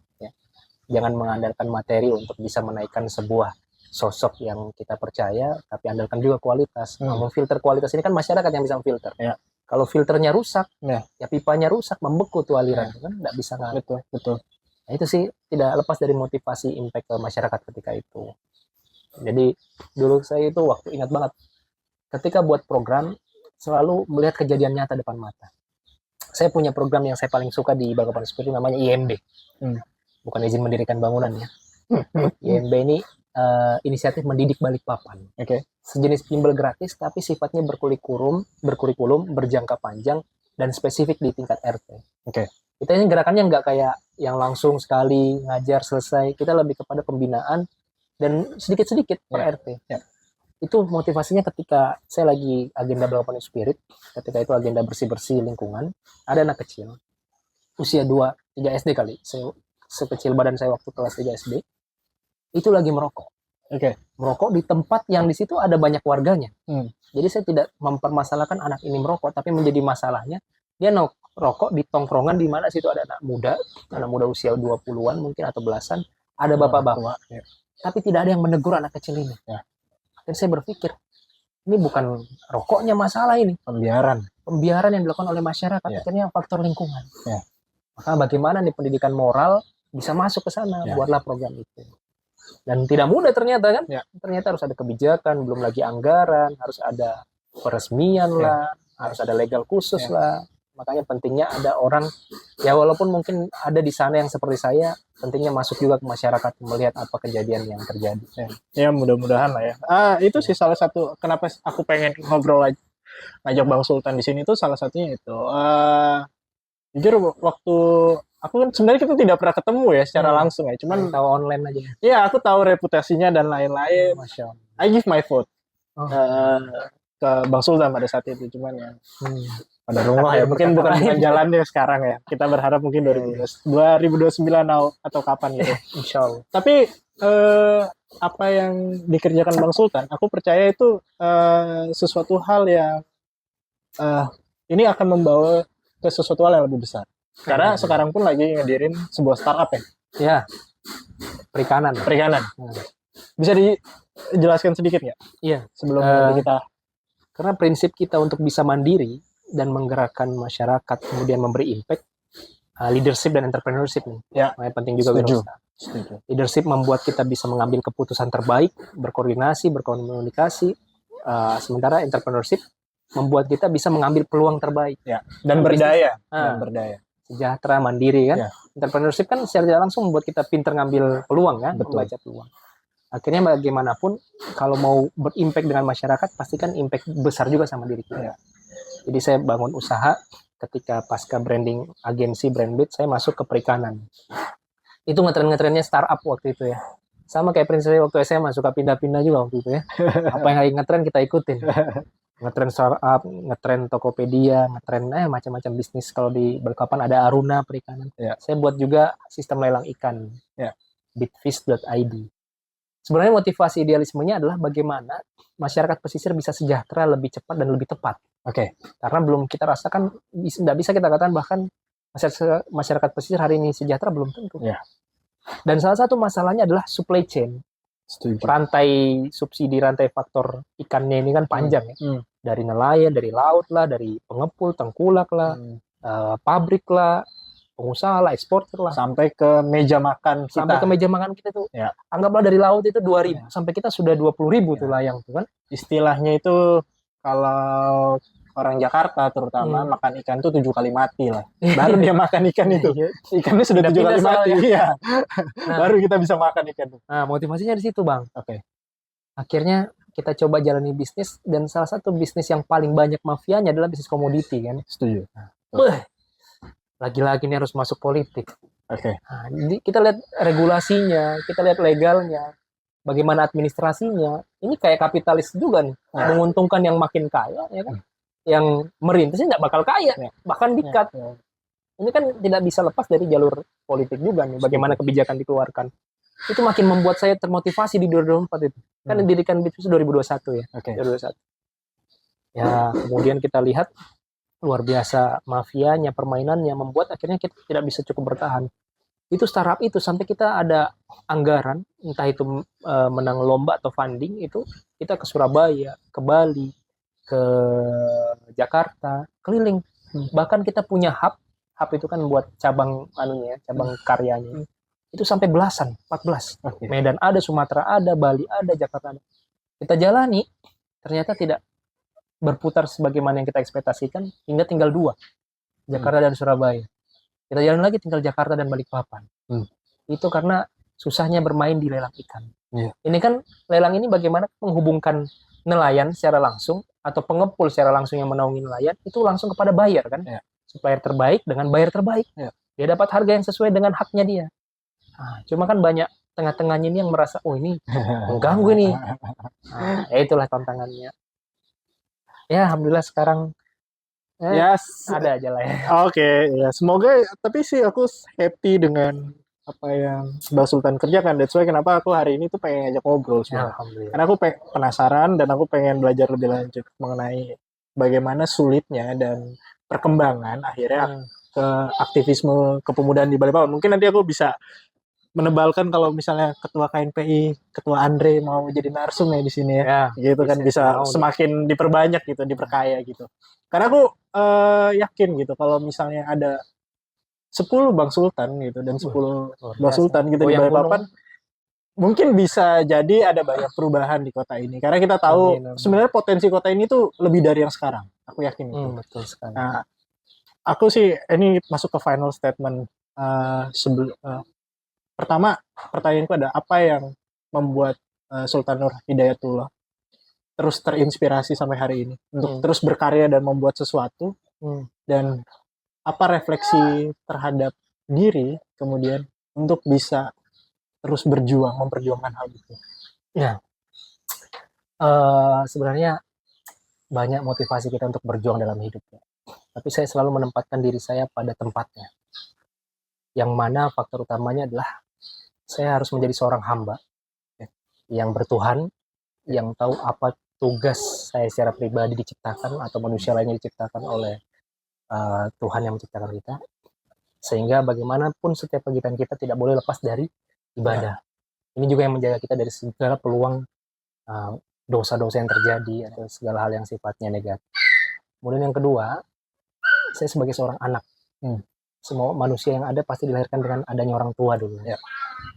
S1: Jangan mengandalkan materi untuk bisa menaikkan sebuah sosok yang kita percaya, tapi andalkan juga kualitas. Memfilter kualitas ini kan masyarakat yang bisa memfilter. Kalau filternya rusak, ya pipanya rusak, membeku tuh aliran, kan nggak bisa ngalir.
S2: Betul.
S1: Nah, itu sih tidak lepas dari motivasi impact ke masyarakat ketika itu. Jadi dulu saya itu waktu ingat banget, ketika buat program selalu melihat kejadian nyata depan mata. Saya punya program yang saya paling suka di Balikpapan seperti namanya IMB, bukan izin mendirikan bangunan ya. IMB ini inisiatif mendidik Balikpapan. Sejenis bimbel gratis tapi sifatnya berkurikulum, berjangka panjang dan spesifik di tingkat RT. Kita ini gerakannya nggak kayak yang langsung sekali ngajar selesai. Kita lebih kepada pembinaan dan sedikit-sedikit per RT. Itu motivasinya ketika saya lagi agenda Balikpapan Spirit, ketika itu agenda bersih-bersih lingkungan, ada anak kecil usia 2-3 SD kali. Saya sekecil badan saya waktu kelas 3 SD. Itu lagi merokok. Merokok di tempat yang di situ ada banyak warganya. Jadi saya tidak mempermasalahkan anak ini merokok, tapi menjadi masalahnya dia rokok di tongkrongan di mana situ ada anak muda usia 20-an mungkin atau belasan, ada bapak-bapak. Tapi tidak ada yang menegur anak kecil ini. Akhirnya saya berpikir, ini bukan rokoknya masalah ini, pembiaran yang dilakukan oleh masyarakat. Akhirnya faktor lingkungan. Maka bagaimana nih pendidikan moral bisa masuk ke sana, buatlah program itu. Dan tidak mudah ternyata kan. Ternyata harus ada kebijakan, belum lagi anggaran, harus ada peresmian lah, harus ada legal khusus lah. Makanya pentingnya ada orang, ya walaupun mungkin ada di sana yang seperti saya, pentingnya masuk juga ke masyarakat, melihat apa kejadian yang terjadi.
S2: Ya mudah-mudahan lah ya. Itu sih salah satu kenapa aku pengen ngobrol aja, ngajak Bang Sultan di sini tuh salah satunya itu. Jujur waktu aku kan sebenarnya kita tidak pernah ketemu ya secara langsung ya, cuman
S1: tahu online aja.
S2: Iya, aku tahu reputasinya dan lain-lain.
S1: Masya Allah.
S2: I give my vote ke Bang Sultan pada saat itu, cuman ya pada rumah ya, mungkin bukan jalannya sekarang ya. Kita berharap mungkin 2029 atau kapan gitu.
S1: Insya Allah.
S2: Tapi apa yang dikerjakan Bang Sultan, aku percaya itu sesuatu hal yang ini akan membawa ke sesuatu hal yang lebih besar. Karena sekarang pun lagi ngedirin sebuah startup ya.
S1: Ya, perikanan. Bisa dijelaskan sedikit nggak?
S2: Iya. Sebelum kita.
S1: Karena prinsip kita untuk bisa mandiri dan menggerakkan masyarakat, kemudian memberi impact, leadership dan entrepreneurship nih.
S2: Ya.
S1: Penting juga. Setuju. Leadership membuat kita bisa mengambil keputusan terbaik, berkoordinasi, berkomunikasi. Sementara entrepreneurship membuat kita bisa mengambil peluang terbaik.
S2: Ya. Dan berdaya.
S1: Sejahtera, mandiri kan. Ya. Entrepreneurship kan secara tidak langsung membuat kita pintar ngambil peluang kan, membaca peluang. Akhirnya bagaimanapun kalau mau berimpact dengan masyarakat, pastikan impact besar juga sama diri kita. Ya. Jadi saya bangun usaha ketika pasca branding agensi Brandbit, saya masuk ke perikanan. Itu ngetren-ngetrennya startup waktu itu ya. Sama kayak prinsip waktu SMA, suka pindah-pindah juga waktu itu ya. Apa yang lagi ngetren kita ikutin. Ngetren startup, ngetren Tokopedia, ngetren macam-macam bisnis. Kalau di Balikpapan ada Aruna Perikanan. Ya. Saya buat juga sistem lelang ikan. Ya. Bitfish.id. Sebenarnya motivasi idealismenya adalah bagaimana masyarakat pesisir bisa sejahtera lebih cepat dan lebih tepat.
S2: Oke.
S1: Karena belum kita rasakan, tidak bisa kita katakan bahkan masyarakat pesisir hari ini sejahtera belum tentu.
S2: Ya.
S1: Dan salah satu masalahnya adalah supply chain.
S2: Setuju.
S1: Rantai subsidi, rantai faktor ikannya ini kan panjang ya. Dari nelayan, dari laut lah, dari pengepul, tengkulak lah, pabrik lah, pengusaha lah, eksportir lah.
S2: Sampai ke meja makan kita.
S1: Sampai ke meja makan kita tuh. Ya. Anggaplah dari laut itu 2.000, sampai kita sudah 20.000 tuh layang tuh kan.
S2: Istilahnya itu kalau orang Jakarta terutama makan ikan tuh 7 kali mati lah. Baru dia makan ikan itu. Ikannya sudah 7 kali mati. Iya. Baru kita bisa makan ikan.
S1: Nah, motivasinya di situ, Bang.
S2: Oke.
S1: Akhirnya kita coba jalani bisnis, dan salah satu bisnis yang paling banyak mafianya adalah bisnis komoditi kan.
S2: Setuju.
S1: Lagi-lagi ini harus masuk politik.
S2: Oke.
S1: Nah, jadi kita lihat regulasinya, kita lihat legalnya, bagaimana administrasinya. Ini kayak kapitalis juga nih, menguntungkan yang makin kaya, ya kan? Yang merintisnya nggak bakal kaya, bahkan di-cut. Ini kan tidak bisa lepas dari jalur politik juga nih, bagaimana kebijakan dikeluarkan. Itu makin membuat saya termotivasi di 2024 itu. Kan didirikan Bitfish 2021 ya.
S2: Okay.
S1: 2021. Ya, kemudian kita lihat luar biasa mafianya, permainannya, membuat akhirnya kita tidak bisa cukup bertahan. Itu startup itu sampai kita ada anggaran, entah itu menang lomba atau funding, itu kita ke Surabaya, ke Bali, ke Jakarta, keliling. Bahkan kita punya hub itu kan buat cabang cabang karyanya. Itu sampai belasan, 14. Okay. Medan ada, Sumatera ada, Bali ada, Jakarta ada. Kita jalani, ternyata tidak berputar sebagaimana yang kita ekspektasikan, hingga tinggal 2, Jakarta dan Surabaya. Kita jalan lagi tinggal Jakarta dan Balikpapan. Itu karena susahnya bermain di lelang ikan. Ini kan lelang ini bagaimana menghubungkan nelayan secara langsung atau pengepul secara langsung yang menaungi nelayan itu langsung kepada buyer kan, supplier terbaik dengan buyer terbaik. Dia dapat harga yang sesuai dengan haknya dia. Nah, cuma kan banyak tengah-tengahnya ini yang merasa, oh ini mengganggu ini. Nah, itulah tantangannya. Ya, alhamdulillah sekarang ada aja lah ya.
S2: Oke, ya semoga. Tapi sih aku happy dengan apa yang Mbak Sultan kerjakan. That's why kenapa aku hari ini tuh pengen ngajak ngobrol sebenarnya. Karena aku penasaran dan aku pengen belajar lebih lanjut mengenai bagaimana sulitnya dan perkembangan akhirnya ke aktivisme kepemudaan di Balikpapan. Mungkin nanti aku bisa menebalkan kalau misalnya ketua KNPI, ketua Andre mau jadi narsum ya di sini ya, gitu kan bisa semakin diperbanyak gitu, diperkaya gitu. Karena aku yakin gitu kalau misalnya ada 10 Bang Sultan gitu dan 10 Bang Sultan gitu di Balikpapan, mungkin bisa jadi ada banyak perubahan di kota ini. Karena kita tahu sebenarnya potensi kota ini tuh lebih dari yang sekarang. Aku yakin itu.
S1: Betul sekali.
S2: Nah, aku sih ini masuk ke final statement. Pertama, pertanyaanku ada apa yang membuat Sultan Nur Hidayatullah terus terinspirasi sampai hari ini untuk terus berkarya dan membuat sesuatu, dan apa refleksi terhadap diri kemudian untuk bisa terus memperjuangkan hal itu.
S1: Ya, sebenarnya banyak motivasi kita untuk berjuang dalam hidup ya. Tapi saya selalu menempatkan diri saya pada tempatnya. Yang mana faktor utamanya adalah saya harus menjadi seorang hamba yang bertuhan, yang tahu apa tugas saya secara pribadi diciptakan atau manusia lainnya diciptakan oleh Tuhan yang menciptakan kita. Sehingga bagaimanapun setiap kegiatan kita tidak boleh lepas dari ibadah. Ini juga yang menjaga kita dari segala peluang dosa-dosa yang terjadi atau segala hal yang sifatnya negatif. Kemudian yang kedua, saya sebagai seorang anak. Semua manusia yang ada pasti dilahirkan dengan adanya orang tua dulu. Ya.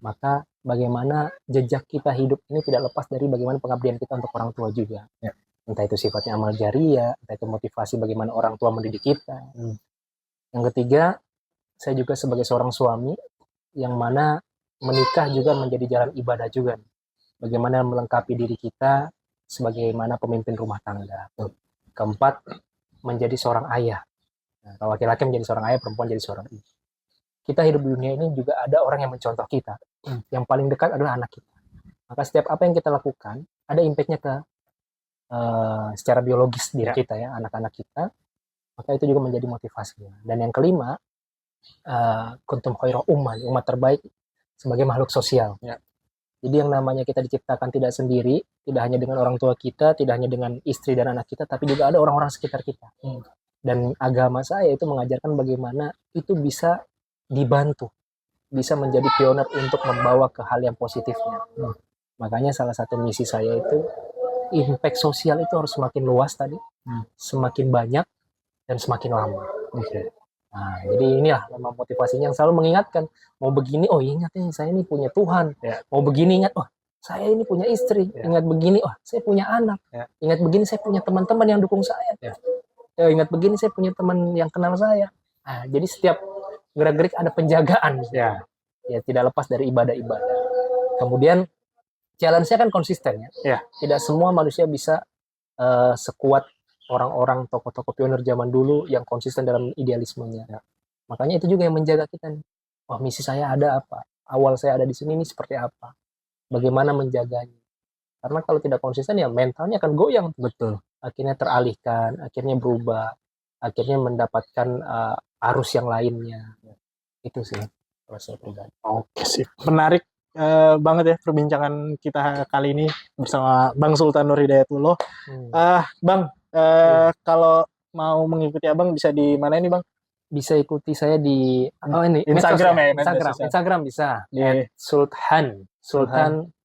S1: Maka bagaimana jejak kita hidup ini tidak lepas dari bagaimana pengabdian kita untuk orang tua juga. Ya. Entah itu sifatnya amal jariah, entah itu motivasi bagaimana orang tua mendidik kita. Yang ketiga, saya juga sebagai seorang suami yang mana menikah juga menjadi jalan ibadah juga. Bagaimana melengkapi diri kita sebagaimana pemimpin rumah tangga. Keempat, menjadi seorang ayah. Nah, kalau laki-laki menjadi seorang ayah, perempuan jadi seorang ibu. Kita hidup di dunia ini juga ada orang yang mencontoh kita. Yang paling dekat adalah anak kita. Maka setiap apa yang kita lakukan, ada impact-nya ke secara biologis diri kita ya, anak-anak kita. Maka itu juga menjadi motivasi. Dan yang kelima, kuntum khairu umat terbaik sebagai makhluk sosial. Ya. Jadi yang namanya kita diciptakan tidak sendiri, tidak hanya dengan orang tua kita, tidak hanya dengan istri dan anak kita, tapi juga ada orang-orang sekitar kita. Dan agama saya itu mengajarkan bagaimana itu bisa dibantu, bisa menjadi pionir untuk membawa ke hal yang positifnya. Makanya salah satu misi saya itu, impact sosial itu harus semakin luas tadi, semakin banyak, dan semakin lama. Nah, jadi inilah memang motivasinya yang selalu mengingatkan, mau begini, oh ingat nih saya ini punya Tuhan. Mau begini, ingat, oh saya ini punya istri. Ingat begini, oh saya punya anak. Ingat begini, saya punya teman-teman yang dukung saya. Ingat begini, saya punya teman yang kenal saya. Nah, jadi setiap gerak-gerik ada penjagaan. Ya, tidak lepas dari ibadah-ibadah. Kemudian challenge-nya kan konsisten ya. Tidak semua manusia bisa sekuat orang-orang tokoh-tokoh pionir zaman dulu yang konsisten dalam idealismenya. Makanya itu juga yang menjaga kita nih. Oh, misi saya ada apa? Awal saya ada di sini ini seperti apa? Bagaimana menjaganya? Karena kalau tidak konsisten ya mentalnya akan goyang. Betul. Akhirnya teralihkan, akhirnya berubah, akhirnya mendapatkan arus yang lainnya. Itu sih kalau saya pribadi.
S2: Oke sih, menarik banget ya perbincangan kita kali ini bersama Bang Sultan Nur Hidayatullah. Bang, kalau mau mengikuti Abang bisa di mana ini Bang?
S1: Bisa ikuti saya di
S2: Instagram ya?
S1: Instagram bisa di Sultan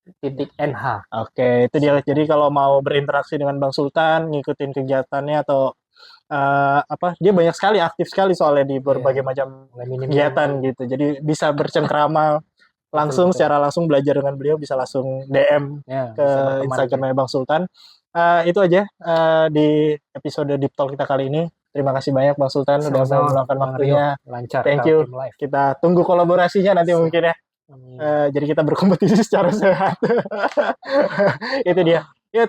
S1: .nh.
S2: Oke, itu dia. Jadi kalau mau berinteraksi dengan Bang Sultan, ngikutin kegiatannya atau dia banyak sekali, aktif sekali soalnya di berbagai macam kegiatan gitu. Jadi bisa bercengkrama langsung, secara langsung belajar dengan beliau, bisa langsung DM ke Instagramnya Bang Sultan. Itu aja di episode Deep Talk kita kali ini. Terima kasih banyak Bang Sultan udah mau meluangkan waktunya.
S1: Lancar.
S2: Thank you. Kita tunggu kolaborasinya nanti mungkin ya. Jadi kita berkompetisi secara sehat. Itu dia. Ya,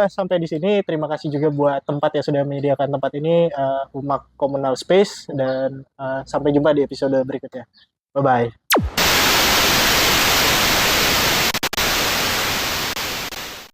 S2: sampai di sini. Terima kasih juga buat tempat yang sudah menyediakan tempat ini, Umak Communal Space, dan sampai jumpa di episode berikutnya. Bye bye.